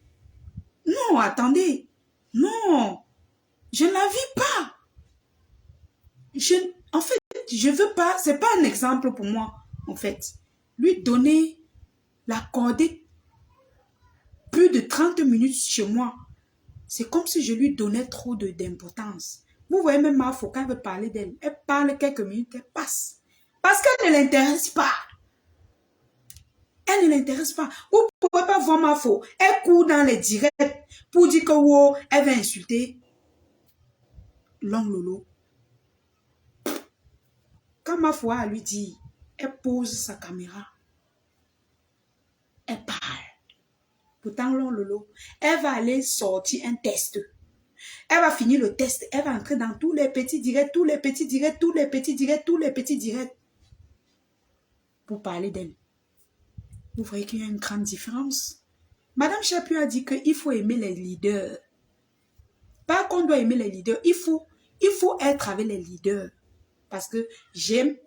Non, attendez. Non, je ne la vis pas. En fait, je veux pas... C'est pas un exemple pour moi, en fait. Lui donner, l'accorder plus de 30 minutes chez moi. C'est comme si je lui donnais trop d'importance. Vous voyez même ma faute, quand elle veut parler d'elle, elle parle quelques minutes, elle passe. Parce qu'elle ne l'intéresse pas. Elle ne l'intéresse pas. Vous ne pouvez pas voir ma faute. Elle court dans les directs pour dire que wow, elle va insulter l'homme Lolo. Quand ma foi a lui dit, elle pose sa caméra. Elle parle. Pourtant, l'homme Lolo, elle va aller sortir un test. Elle va finir le test. Elle va entrer dans tous les petits directs, tous les petits directs, tous les petits directs, tous les petits directs. Pour parler d'elle. Vous voyez qu'il y a une grande différence. Madame Chapuis a dit qu'il faut aimer les leaders. Pas qu'on doit aimer les leaders. Il faut être avec les leaders. Parce que j'ai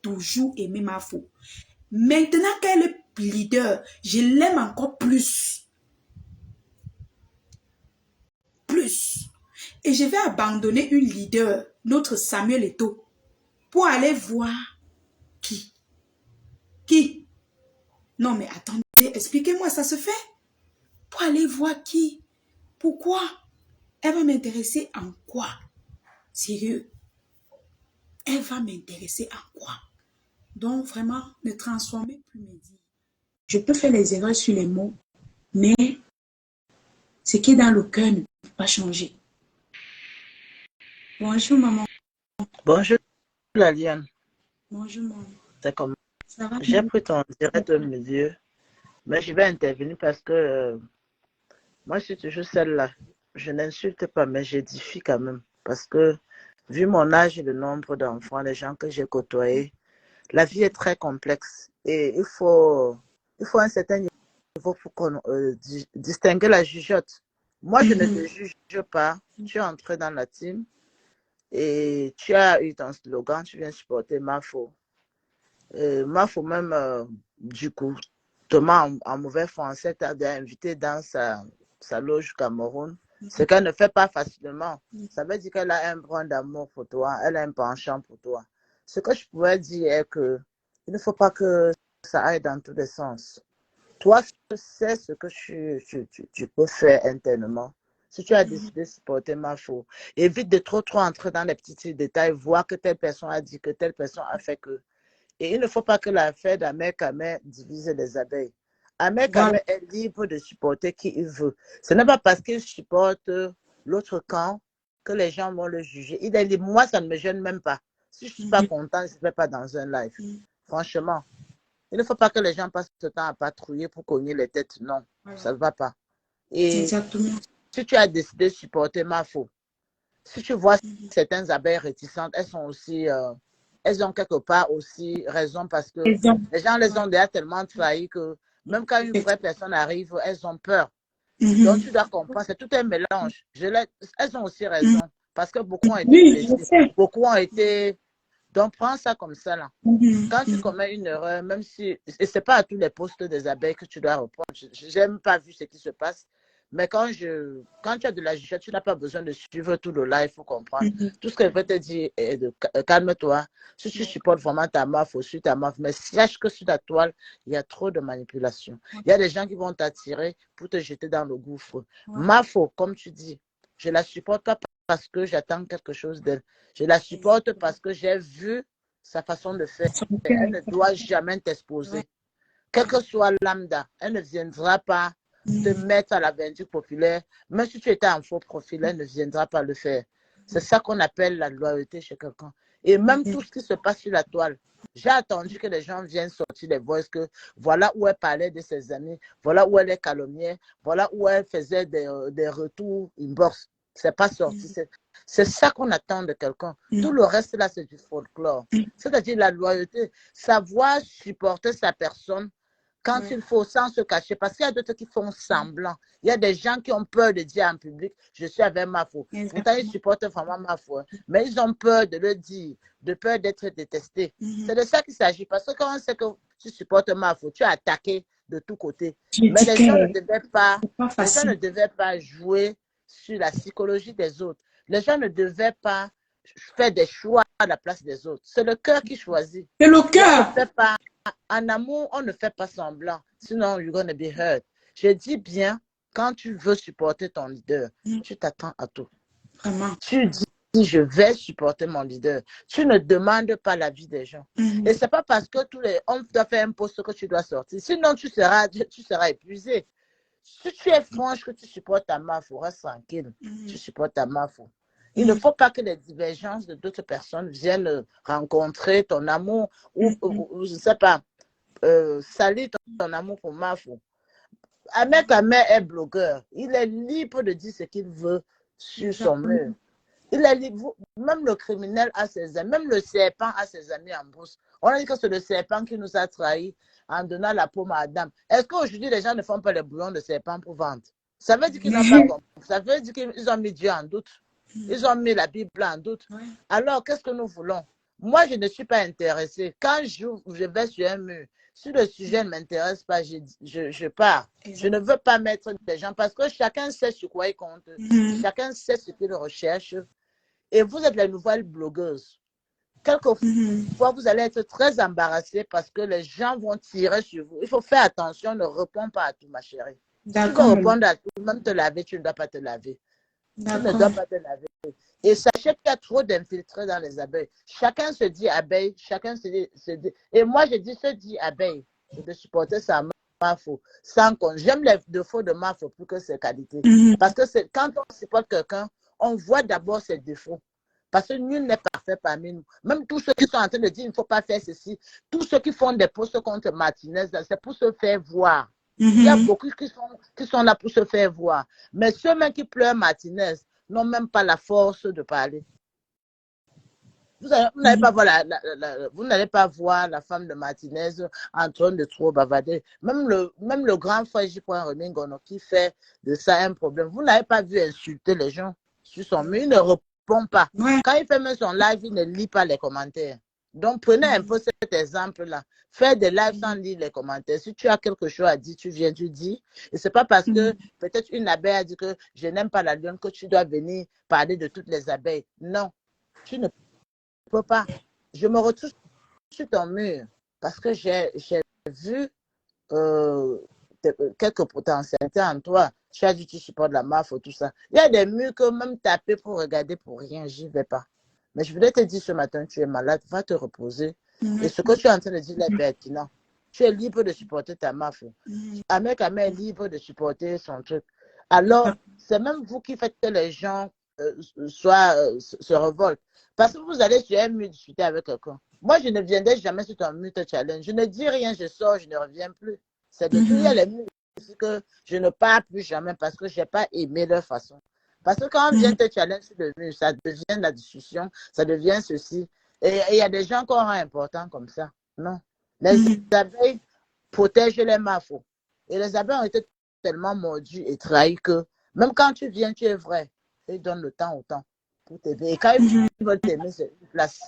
toujours aimé ma faux. Maintenant qu'elle est leader, je l'aime encore plus. Plus. Et je vais abandonner une leader, notre Samuel Eto'o, pour aller voir qui. Qui? Non mais attendez, expliquez-moi, ça se fait? Pour aller voir qui? Pourquoi? Elle va m'intéresser en quoi? Sérieux? Elle va m'intéresser en quoi? Donc vraiment, ne transformez plus mes dires. Je peux faire les erreurs sur les mots, mais ce qui est dans le cœur ne peut pas changer. Bonjour maman. Bonjour Laliane. Bonjour maman. C'est comme Ça va? j'ai pris ton direct au milieu, mais je vais intervenir parce que moi je suis toujours celle-là. Je n'insulte pas, mais j'édifie quand même. Parce que vu mon âge et le nombre d'enfants, les gens que j'ai côtoyés, la vie est très complexe et il faut un certain niveau pour distinguer la jugeote. Moi, je ne te juge pas. Tu es entré dans la team et tu as eu ton slogan, tu viens supporter ma faute. Ma faute même, du coup, Thomas, en mauvais français, t'a invité dans sa loge Cameroun, ce qu'elle ne fait pas facilement. Ça veut dire qu'elle a un brin d'amour pour toi, elle a un penchant pour toi. Ce que je pourrais dire est que il ne faut pas que ça aille dans tous les sens. Toi, tu sais ce que tu peux faire internement. Si tu as décidé de supporter ma faute, évite de trop entrer dans les petits détails, voir que telle personne a dit que telle personne a fait que. Et il ne faut pas que l'affaire d'Ahmed Kamel divise les abeilles. Ahmed Voilà. Kamel est libre de supporter qui il veut. Ce n'est pas parce qu'il supporte l'autre camp que les gens vont le juger. Il est libre. Moi, ça ne me gêne même pas. Si je ne suis pas content, je ne vais pas dans un live. Franchement, il ne faut pas que les gens passent ce temps à patrouiller pour cogner les têtes. Non, Voilà. ça ne va pas. Et Exactement. si tu as décidé de supporter ma faute, si tu vois certaines abeilles réticentes, elles sont aussi, elles ont quelque part aussi raison parce que les gens les ont déjà tellement trahis que même quand une vraie personne arrive, elles ont peur. Donc tu dois comprendre, c'est tout un mélange. Elles ont aussi raison parce que beaucoup ont été blessés, beaucoup ont été. Donc prends ça comme ça là. Quand tu commets une erreur, même si, et c'est pas à tous les postes des abeilles que tu dois reprendre, je n'ai pas vu ce qui se passe, mais quand tu as de la jugeote, tu n'as pas besoin de suivre tout le live pour comprendre. Tout ce que je veux te dire est de calme-toi. Si tu supportes vraiment ta MAF, suis ta MAF, mais sache que sur ta toile, il y a trop de manipulation. Il y a des gens qui vont t'attirer pour te jeter dans le gouffre. MAFO, comme tu dis, je la supporte pas parce que j'attends quelque chose d'elle. Je la supporte parce que j'ai vu sa façon de faire. Elle ne doit jamais t'exposer. Quel que soit lambda, elle ne viendra pas te mettre à la vindicte populaire. Même si tu étais en faux profil, elle ne viendra pas le faire. C'est ça qu'on appelle la loyauté chez quelqu'un. Et même tout ce qui se passe sur la toile. J'ai attendu que les gens viennent sortir les voix que voilà où elle parlait de ses amis, voilà où elle est calomniée, voilà où elle faisait des retours inbox. C'est pas sorti. C'est ça qu'on attend de quelqu'un. Tout le reste là, c'est du folklore. C'est-à-dire la loyauté, savoir supporter sa personne quand il faut, sans se cacher. Parce qu'il y a d'autres qui font semblant. Il y a des gens qui ont peur de dire en public, je suis avec ma foi. Pourtant, ils supportent vraiment ma foi. Mais ils ont peur de le dire, de peur d'être détestés. C'est de ça qu'il s'agit. Parce que quand on sait que tu supportes ma foi, tu es attaqué de tous côtés. Mais les gens ne devaient pas jouer sur la psychologie des autres. Les gens ne devaient pas faire des choix à la place des autres. C'est le cœur qui choisit. C'est le cœur. En amour, on ne fait pas semblant. Sinon, you're gonna be hurt. Je dis bien, quand tu veux supporter ton leader, tu t'attends à tout. Vraiment. Tu dis, je vais supporter mon leader. Tu ne demandes pas l'avis des gens. Et c'est pas parce que on doit faire un poste que tu dois sortir. Sinon, tu seras épuisé. Si tu es franche que tu supportes ta MAF, reste tranquille. Tu supportes ta MAF. Il ne faut pas que les divergences de d'autres personnes viennent rencontrer ton amour ou je ne sais pas, salir ton amour pour MAFO. Ahmed Kamel est blogueur. Il est libre de dire ce qu'il veut sur son mur. Il est libre. Même le criminel a ses amis, même le serpent a ses amis en brousse. On a dit que c'est le serpent qui nous a trahis en donnant la paume à Adam. Est-ce qu'aujourd'hui, les gens ne font pas les bouillons de serpent pour vendre? Ça veut dire qu'ils n'ont pas compris. Ça veut dire qu'ils ont mis Dieu en doute. Ils ont mis la Bible en doute. Alors, qu'est-ce que nous voulons? Moi, je ne suis pas intéressée. Quand je vais sur un mur, si le sujet ne m'intéresse pas, je pars. Je ne veux pas mettre des gens parce que chacun sait sur quoi il compte. Chacun sait ce qu'il recherche. Et vous êtes les nouvelles blogueuses. Quelquefois, vous allez être très embarrassés parce que les gens vont tirer sur vous. Il faut faire attention, ne réponds pas à tout, ma chérie. Si tu veux répondre à tout, même te laver, tu ne dois pas te laver. Tu ne dois pas te laver. Et sachez qu'il y a trop d'infiltrés dans les abeilles. Chacun se dit abeille, chacun se dit. Et moi, je dis, se dit abeille. C'est de supporter sa MAFO. Sans compte. J'aime les défauts de MAFO plus que ses qualités. Parce que quand on supporte quelqu'un, on voit d'abord ses défauts. Parce que nul n'est parfait parmi nous. Même tous ceux qui sont en train de dire il ne faut pas faire ceci, tous ceux qui font des posts contre Martinez, c'est pour se faire voir. Il y a beaucoup qui sont là pour se faire voir. Mais ceux-mêmes qui pleurent Martinez n'ont même pas la force de parler. Vous n'allez pas voir la femme de Martinez en train de trop bavarder. Même le grand frère J. Remingono qui fait de ça un problème. Vous n'avez pas vu insulter les gens sur son mur. Il ne répond pas. Quand il fait même son live, il ne lit pas les commentaires. Donc, prenez un peu cet exemple-là. Fais des lives sans lire les commentaires. Si tu as quelque chose à dire, tu viens, tu dis. Et c'est pas parce que peut-être une abeille a dit que je n'aime pas la lune que tu dois venir parler de toutes les abeilles. Non, tu ne peux pas. Je me retrouve sur ton mur parce que j'ai vu quelques potentialités en toi. Tu as dit que tu supportes la mafia, tout ça. Il y a des murs que même taper pour regarder pour rien, j'y vais pas. Mais je voulais te dire ce matin, tu es malade, va te reposer. Et ce que tu es en train de dire est pertinent. Tu es libre de supporter ta mafia. Ahmed est libre de supporter son truc. Alors, c'est même vous qui faites que les gens se révoltent. Parce que vous allez sur un mur discuter avec quelqu'un. Moi, je ne viendrai jamais sur ton mur te challenge. Je ne dis rien, je sors, je ne reviens plus. C'est de tout. Il y a les murs que je ne pars plus jamais parce que je n'ai pas aimé leur façon. Parce que quand on vient te challenge sur le mur, ça devient la discussion, ça devient ceci. Et il y a des gens qui ont un important comme ça. Non. Les abeilles protègent les mafos. Et les abeilles ont été tellement mordues et trahies que même quand tu viens, tu es vrai. Ils donnent le temps au temps pour t'aider. Et quand ils veulent t'aimer, c'est une place.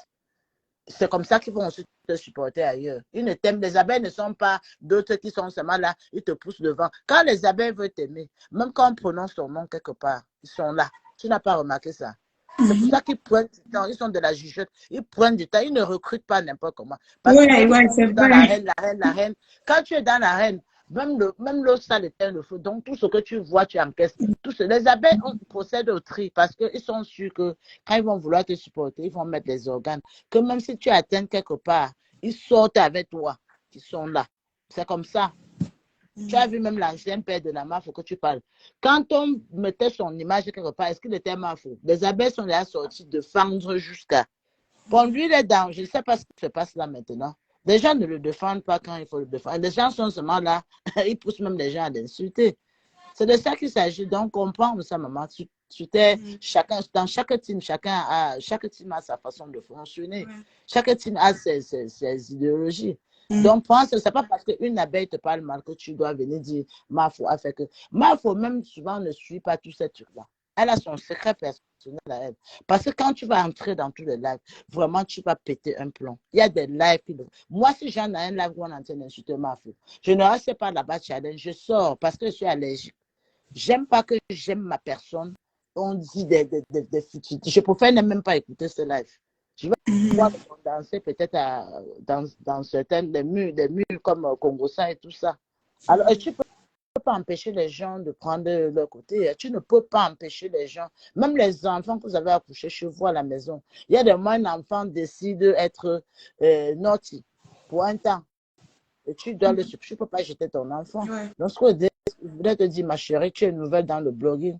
C'est comme ça qu'ils vont ensuite te supporter ailleurs. Ils ne t'aiment. Les abeilles ne sont pas d'autres qui sont seulement là, ils te poussent devant. Quand les abeilles veulent t'aimer, même quand on prononce ton nom quelque part, ils sont là. Tu n'as pas remarqué ça? C'est pour ça qu'ils prennent du temps. Ils sont de la jugeote. Ils prennent du temps. Ils ne recrutent pas n'importe comment. Parce que c'est dans vrai. la reine, quand tu es dans l'arène, même l'eau sale éteint le feu. Donc, tout ce que tu vois, tu encaisses. Les abeilles procèdent au tri parce qu'ils sont sûrs que quand ils vont vouloir te supporter, ils vont mettre les organes. Que même si tu atteins quelque part, ils sortent avec toi. Ils sont là. C'est comme ça. Tu as vu même l'ancien père de la mafia que tu parles. Quand on mettait son image quelque part, est-ce qu'il était mafia? Les abeilles sont là sorties de fendre jusqu'à. Bon, lui, il est dans. Je ne sais pas ce qui se passe là maintenant. Les gens ne le défendent pas quand il faut le défendre. Les gens sont seulement là. Ils poussent même les gens à l'insulter. C'est de ça qu'il s'agit. Donc, comprends ça, maman. Chacun, dans chaque team, chaque team a sa façon de fonctionner. Chaque team a ses idéologies. Donc, pense que ce n'est pas parce qu'une abeille te parle mal que tu dois venir dire Mafo a fait que. Mafo, même souvent, ne suit pas tous ces trucs-là. Elle a son secret personnel à elle. Parce que quand tu vas entrer dans tous les lives, vraiment, tu vas péter un plomb. Il y a des lives qui... Moi, si j'en ai un live où on est en train d'insulter Mafo, je ne reste pas là-bas challenge. Je sors parce que je suis allergique. J'aime pas que j'aime ma personne. On dit des futilités. Je préfère ne même pas écouter ce live. Je vais pouvoir me condenser peut-être dans certaines des murs comme Congo-San et tout ça. Alors, tu ne peux pas empêcher les gens de prendre leur côté. Tu ne peux pas empêcher les gens. Même les enfants que vous avez accouchés chez vous à la maison. Il y a des moments où un enfant décide d'être naughty pour un temps. Et tu dois tu ne peux pas jeter ton enfant. Donc, ce que je voulais te dire, ma chérie, tu es nouvelle dans le blogging.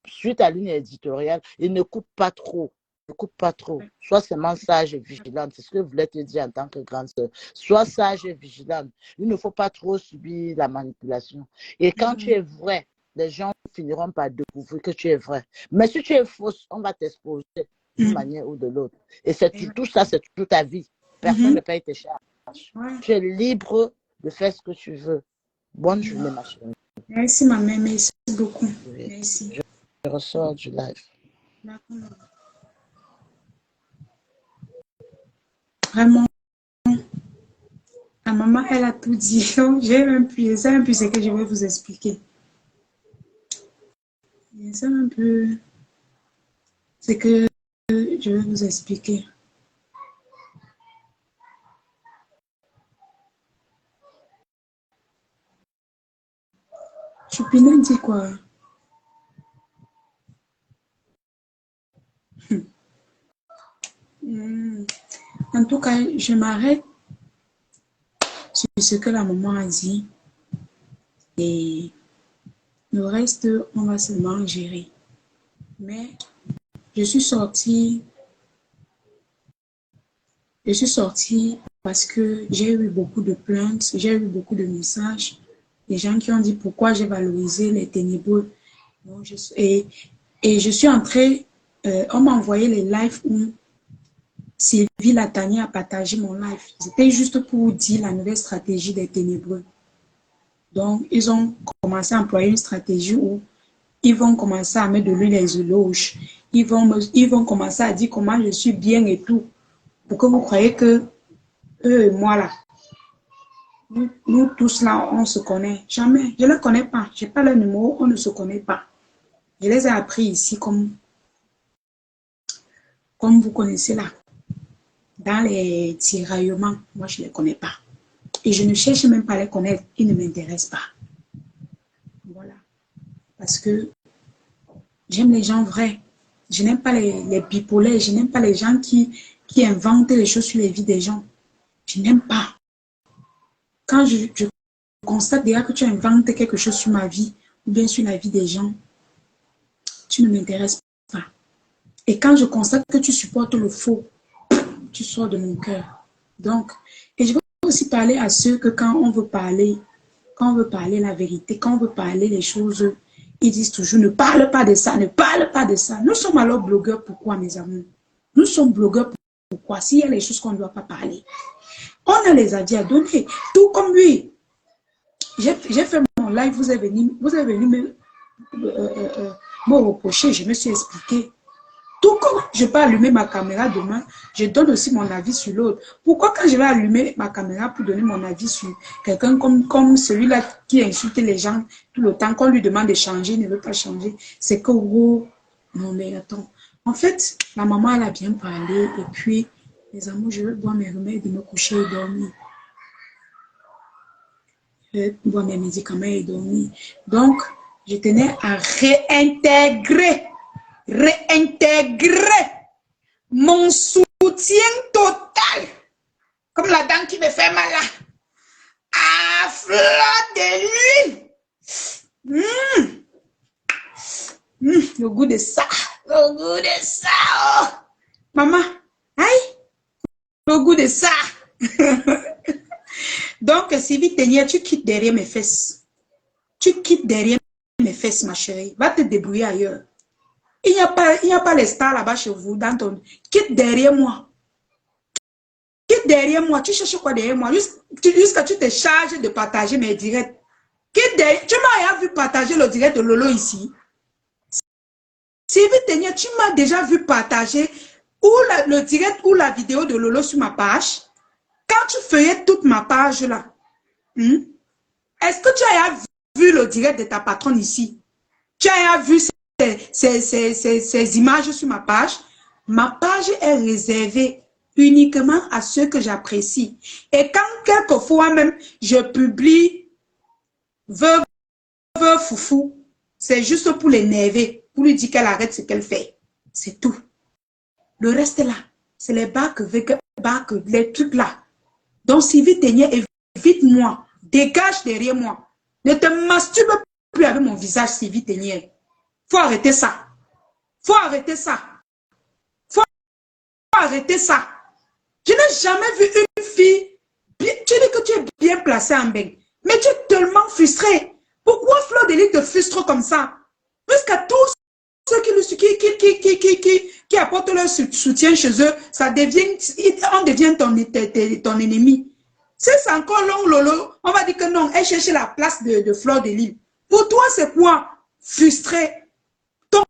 Suite à ligne éditoriale, il ne coupe pas trop. Ne coupe pas trop. Sois seulement sage et vigilante. C'est ce que je voulais te dire en tant que grande sœur. Sois sage et vigilante. Il ne faut pas trop subir la manipulation. Et quand tu es vrai, les gens finiront par découvrir que tu es vrai. Mais si tu es fausse, on va t'exposer d'une manière ou de l'autre. Et tout ça, c'est toute ta vie. Personne ne paye tes charges. Tu es libre de faire ce que tu veux. Bonne journée, ma chérie. Merci, ma mère. Merci beaucoup. Oui. Merci. Je ressors du live. D'accord. Vraiment, la maman, elle a tout dit. Donc, j'ai un peu, c'est un peu ce que je vais vous expliquer. C'est un peu ce que je vais vous expliquer. Chupina dit quoi? En tout cas, je m'arrête sur ce que la maman a dit. Et le reste, on va seulement gérer. Mais je suis sortie parce que j'ai eu beaucoup de plaintes, j'ai eu beaucoup de messages. Des gens qui ont dit pourquoi j'ai valorisé les ténébreux. Donc, et je suis entrée, on m'a envoyé les lives où Sylvie Latani a partagé mon live. C'était juste pour dire la nouvelle stratégie des ténébreux. Donc, ils ont commencé à employer une stratégie où ils vont commencer à mettre de l'huile les éloges. Ils vont commencer à dire comment je suis bien et tout. pour que vous croyez que eux et moi là, nous tous là, on se connaît. Jamais. Je ne les connais pas. Je n'ai pas leur numéro, on ne se connaît pas. Je les ai appris ici comme vous connaissez là. Dans les tiraillements, moi je ne les connais pas. Et je ne cherche même pas à les connaître. Ils ne m'intéressent pas. Voilà. Parce que j'aime les gens vrais. Je n'aime pas les bipolaires. Je n'aime pas les gens qui inventent les choses sur les vies des gens. Je n'aime pas. Quand je constate déjà que tu inventes quelque chose sur ma vie ou bien sur la vie des gens, tu ne m'intéresses pas. Et quand je constate que tu supportes le faux, tu sors de mon cœur. Donc, et je veux aussi parler à ceux que quand on veut parler la vérité, quand on veut parler les choses, ils disent toujours ne parle pas de ça, ne parle pas de ça. Nous sommes alors blogueurs, pourquoi mes amis? Nous sommes blogueurs, pourquoi? S'il y a les choses qu'on ne doit pas parler. On a les avis à donner, tout comme lui. J'ai fait mon live, vous êtes venu me reprocher, je me suis expliqué. Tout comme je peux allumer ma caméra demain, je donne aussi mon avis sur l'autre. Pourquoi quand je vais allumer ma caméra pour donner mon avis sur quelqu'un comme celui-là qui insulte les gens tout le temps, qu'on lui demande de changer, il ne veut pas changer, c'est que, oh, non mais attends. En fait, la maman, elle a bien parlé et puis, les amours, je vais boire mes remèdes, me coucher et dormir. Je vais boire mes médicaments et dormir. Donc, je tenais à réintégrer mon soutien total, comme la dent qui me fait mal là, à fleur de l'huile. Le goût de ça, oh. Maman, aïe, le goût de ça. Donc, Sylvie Tenière, tu quittes derrière mes fesses. Tu quittes derrière mes fesses, ma chérie. Va te débrouiller ailleurs. Il n'y a pas les stars là-bas chez vous. Dans ton... Quitte derrière moi. Quitte derrière moi. Tu cherches quoi derrière moi? Jusqu'à tu te charges de partager mes directs. Quitte derrière... Tu m'as vu partager le direct de Lolo ici. Sylvie Tenière, tu m'as déjà vu partager le direct ou la vidéo de Lolo sur ma page. Quand tu feuillettes toute ma page là, est-ce que tu as vu le direct de ta patronne ici? Tu as vu ces images sur ma page? Ma page est réservée uniquement à ceux que j'apprécie. Et quand quelquefois même je publie veuve foufou, c'est juste pour l'énerver, pour lui dire qu'elle arrête ce qu'elle fait. C'est tout. Le reste là, c'est les bacs, les trucs là. Donc, Sylvie Tenière, évite-moi. Dégage derrière moi. Ne te masturbe plus avec mon visage, Sylvie Tenière. Faut arrêter ça. Faut arrêter ça. Faut arrêter ça. Je n'ai jamais vu une fille. Tu dis que tu es bien placée en bain. Mais tu es tellement frustrée. Pourquoi Fleur de Lys te frustre comme ça? Jusqu'à tous ceux qui apportent leur soutien chez eux, on devient ton ennemi. Si c'est encore long, Lolo, on va dire que non, elle cherche la place de Fleur de Lys. Pour toi, c'est quoi? Frustré. Ton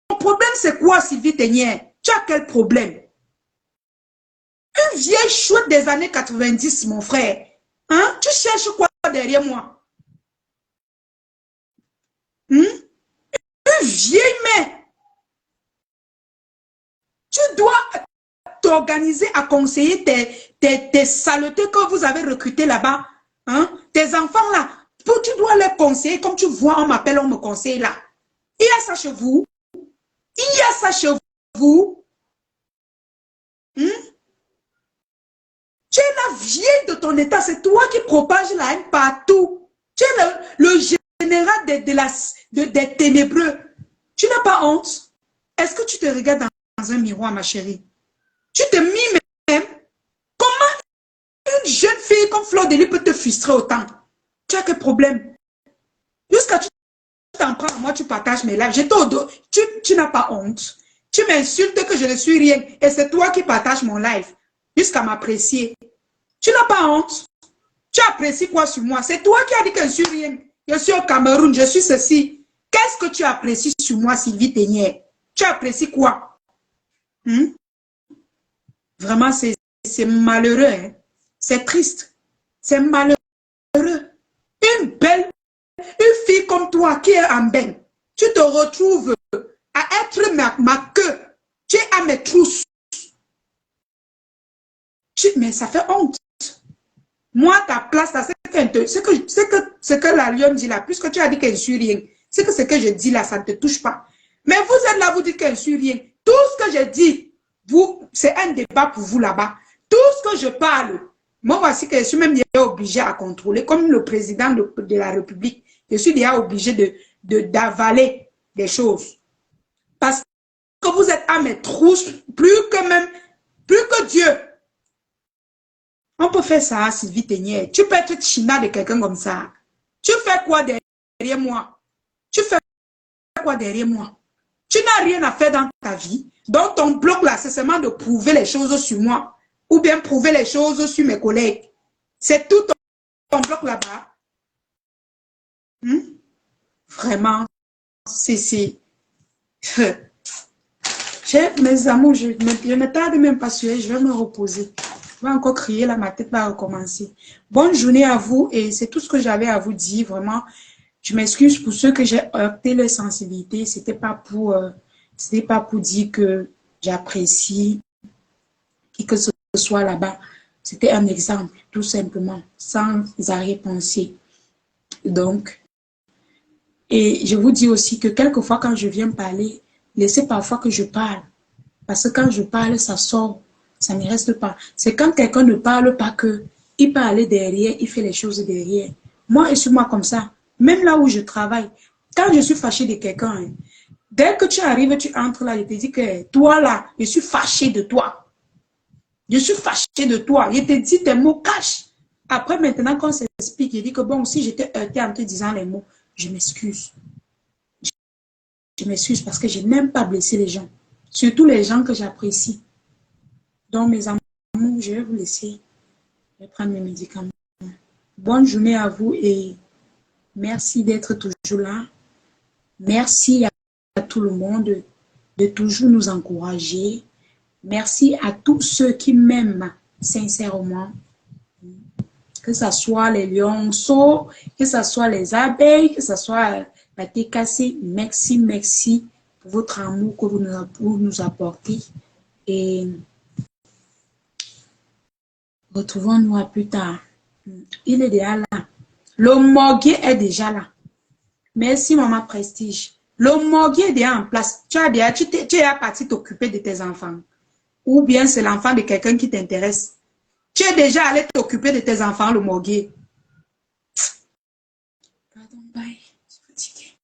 problème, c'est quoi, Sylvie Tenière? Tu as quel problème? Une vieille chouette des années 90, mon frère. Hein? Tu cherches quoi derrière moi? Une vieille mère. Tu dois t'organiser à conseiller tes saletés que vous avez recrutées là-bas. Hein? Tes enfants là. Tu dois les conseiller comme tu vois, on m'appelle, on me conseille là. Il y a ça chez vous. Il y a ça chez vous. Tu es la vieille de ton état. C'est toi qui propage la haine partout. Tu es le général des ténébreux. Tu n'as pas honte? Est-ce que tu te regardes dans un miroir, ma chérie? Tu te mimes même? Comment une jeune fille comme Fleur de Lys peut te frustrer autant? Tu as quel problème? Jusqu'à tu t'en prends à moi, tu partages mes lives. J'étais au dos. Tu n'as pas honte. Tu m'insultes que je ne suis rien. Et c'est toi qui partages mon live. Jusqu'à m'apprécier. Tu n'as pas honte. Tu apprécies quoi sur moi? C'est toi qui as dit que je ne suis rien. Je suis au Cameroun, je suis ceci. Qu'est-ce que tu apprécies sur moi, Sylvie Tenière? Tu apprécies quoi? Vraiment, c'est malheureux. Hein. C'est triste. C'est malheureux. Une fille comme toi qui est en bain, tu te retrouves à être ma queue. Tu es à mes trousses. Mais ça fait honte. Moi, ta place, là, ce que la lionne dit là, puisque tu as dit qu'elle ne suit rien, c'est que ce que je dis là, ça ne te touche pas. Mais vous êtes là, vous dites qu'elle ne suit rien. Tout ce que je dis, c'est un débat pour vous là-bas. Tout ce que je parle, moi, voici que je suis même obligé à contrôler, comme le président de la République. Je suis déjà obligé d'avaler des choses. Parce que vous êtes à mes trousses, plus que Dieu. On peut faire ça, Sylvie Ténière. Tu peux être china de quelqu'un comme ça. Tu fais quoi derrière moi? Tu fais quoi derrière moi? Tu n'as rien à faire dans ta vie. Donc, ton bloc là, c'est seulement de prouver les choses sur moi. Ou bien prouver les choses sur mes collègues. C'est tout ton bloc là-bas. Vraiment, c'est... Mes amours, je ne tarde même pas sur elle, je vais me reposer. Je vais encore crier là, ma tête va recommencer. Bonne journée à vous et c'est tout ce que j'avais à vous dire. Vraiment, je m'excuse pour ceux que j'ai heurté leur sensibilité. C'était pas pour dire que j'apprécie qui que ce soit là-bas. C'était un exemple, tout simplement, sans arrière-pensée. Donc, et je vous dis aussi que quelquefois quand je viens parler, laissez parfois que je parle. Parce que quand je parle, ça sort. Ça ne reste pas. C'est quand quelqu'un ne parle pas que il peut aller derrière, il fait les choses derrière. Moi, et sur moi comme ça. Même là où je travaille, quand je suis fâchée de quelqu'un, hein, dès que tu arrives, tu entres là, je te dis que toi là, je suis fâchée de toi. Je suis fâchée de toi. Je te dis tes mots cash. Après, maintenant, quand on s'explique, je dis que bon, si j'étais heurtée en te disant les mots, je m'excuse. Je m'excuse parce que je n'aime pas blesser les gens. Surtout les gens que j'apprécie. Donc, mes amours, je vais vous laisser. Je vais prendre mes médicaments. Bonne journée à vous et merci d'être toujours là. Merci à tout le monde de toujours nous encourager. Merci à tous ceux qui m'aiment sincèrement. Que ce soit les lionceaux, que ce soit les abeilles, que ce soit la TKC. Merci, merci pour votre amour que vous nous apportez. Et retrouvons-nous à plus tard. Il est déjà là. Le morguier est déjà là. Merci, Maman Prestige. Le morguier est déjà en place. Tu es parti t'occuper de tes enfants. Ou bien c'est l'enfant de quelqu'un qui t'intéresse. Tu es déjà allé t'occuper de tes enfants, le morguier. Pardon, bye. Je suis fatiguée.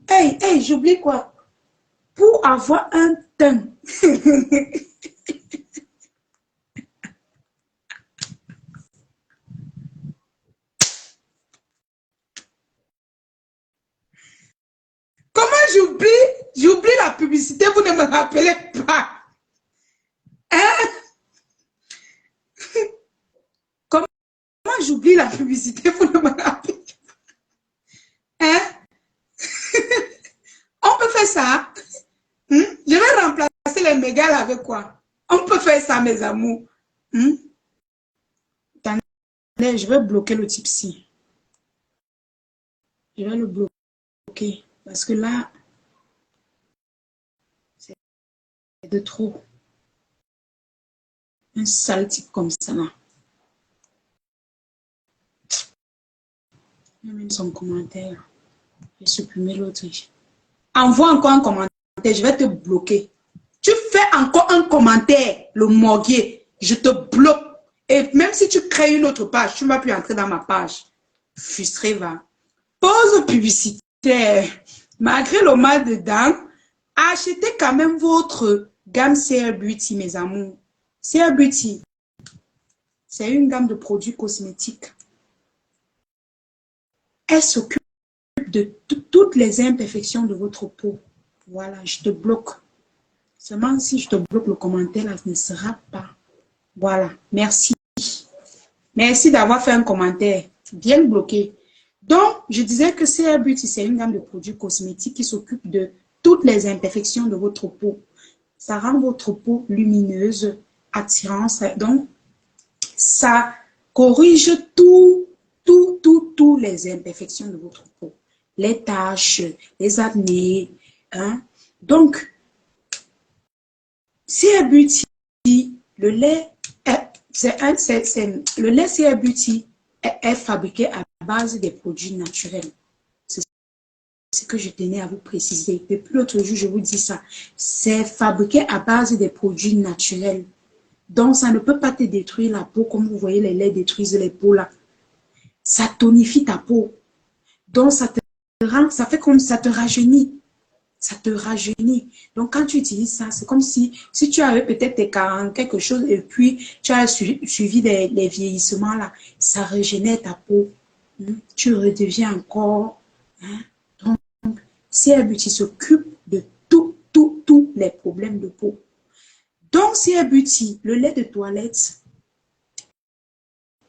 Hey, j'oublie quoi? Pour avoir un teint. Comment j'oublie la publicité, vous ne me rappelez pas. Hein? Comment j'oublie la publicité, vous ne me rappelez pas. Hein? On peut faire ça. Je vais remplacer les mégales avec quoi? On peut faire ça, mes amours. Attendez, je vais bloquer le Tipsy. Je vais le bloquer. Parce que là, c'est de trop. Un sale type comme ça, là. Même son commentaire. Je vais supprimer l'autre. Envoie encore un commentaire. Je vais te bloquer. Tu fais encore un commentaire, le morguier. Je te bloque. Et même si tu crées une autre page, tu ne vas plus entrer dans ma page. Frustré, va. Pause publicitaire. Malgré le mal de dents, achetez quand même votre gamme CR Beauty, mes amours. CR Beauty, c'est une gamme de produits cosmétiques. Elle s'occupe de toutes les imperfections de votre peau. Voilà, je te bloque. Seulement si je te bloque le commentaire, là, ce ne sera pas. Voilà, merci. Merci d'avoir fait un commentaire. Bien bloqué. Donc, je disais que CR Beauty, c'est une gamme de produits cosmétiques qui s'occupe de toutes toutes les imperfections de votre peau. Ça rend votre peau lumineuse, attirante. Donc, ça corrige tous les imperfections de votre peau. Les taches, les acnés. Hein? Donc, CA Beauty, le lait, le lait CA Beauty est fabriqué à base des produits naturels. C'est ce que je tenais à vous préciser. Depuis l'autre jour, je vous dis ça. C'est fabriqué à base des produits naturels. Donc, ça ne peut pas te détruire la peau comme vous voyez les laits détruisent les peaux là. Ça tonifie ta peau. Donc, ça fait comme ça te rajeunit. Ça te rajeunit. Donc, quand tu utilises ça, c'est comme si tu avais peut-être des quelque chose et puis tu as suivi les vieillissements là. Ça régénère ta peau. Tu redeviens encore. Donc, CA Beauty s'occupe de tous les problèmes de peau. Donc, CA Beauty, le lait de toilette,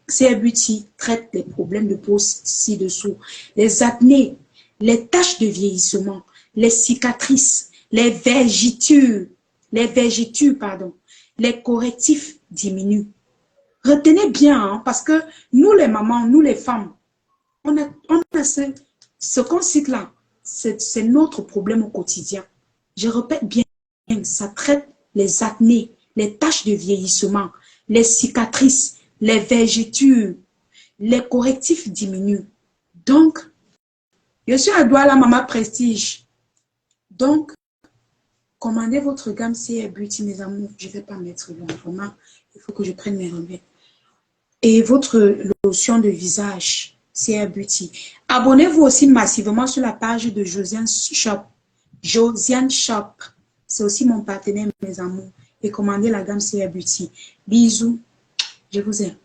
CA Beauty traite les problèmes de peau ci-dessous. Les acnés, les taches de vieillissement, les cicatrices, les vergetures, les correctifs diminuent. Retenez bien, hein, parce que nous les mamans, nous les femmes, on a ce qu'on cite là, c'est notre problème au quotidien. Je répète bien, ça traite les acnés, les taches de vieillissement, les cicatrices, les vergetures, les correctifs diminuent. Donc, je suis à Douala Maman Prestige. Donc, commandez votre gamme CA Beauty, mes amours. Je ne vais pas mettre long, vraiment. Il faut que je prenne mes remèdes. Et votre lotion de visage, CA Beauty. Abonnez-vous aussi massivement sur la page de Josiane Shop. Josiane Shop. C'est aussi mon partenaire, mes amours. Et commandez la gamme CA Beauty. Bisous. Je vous aime.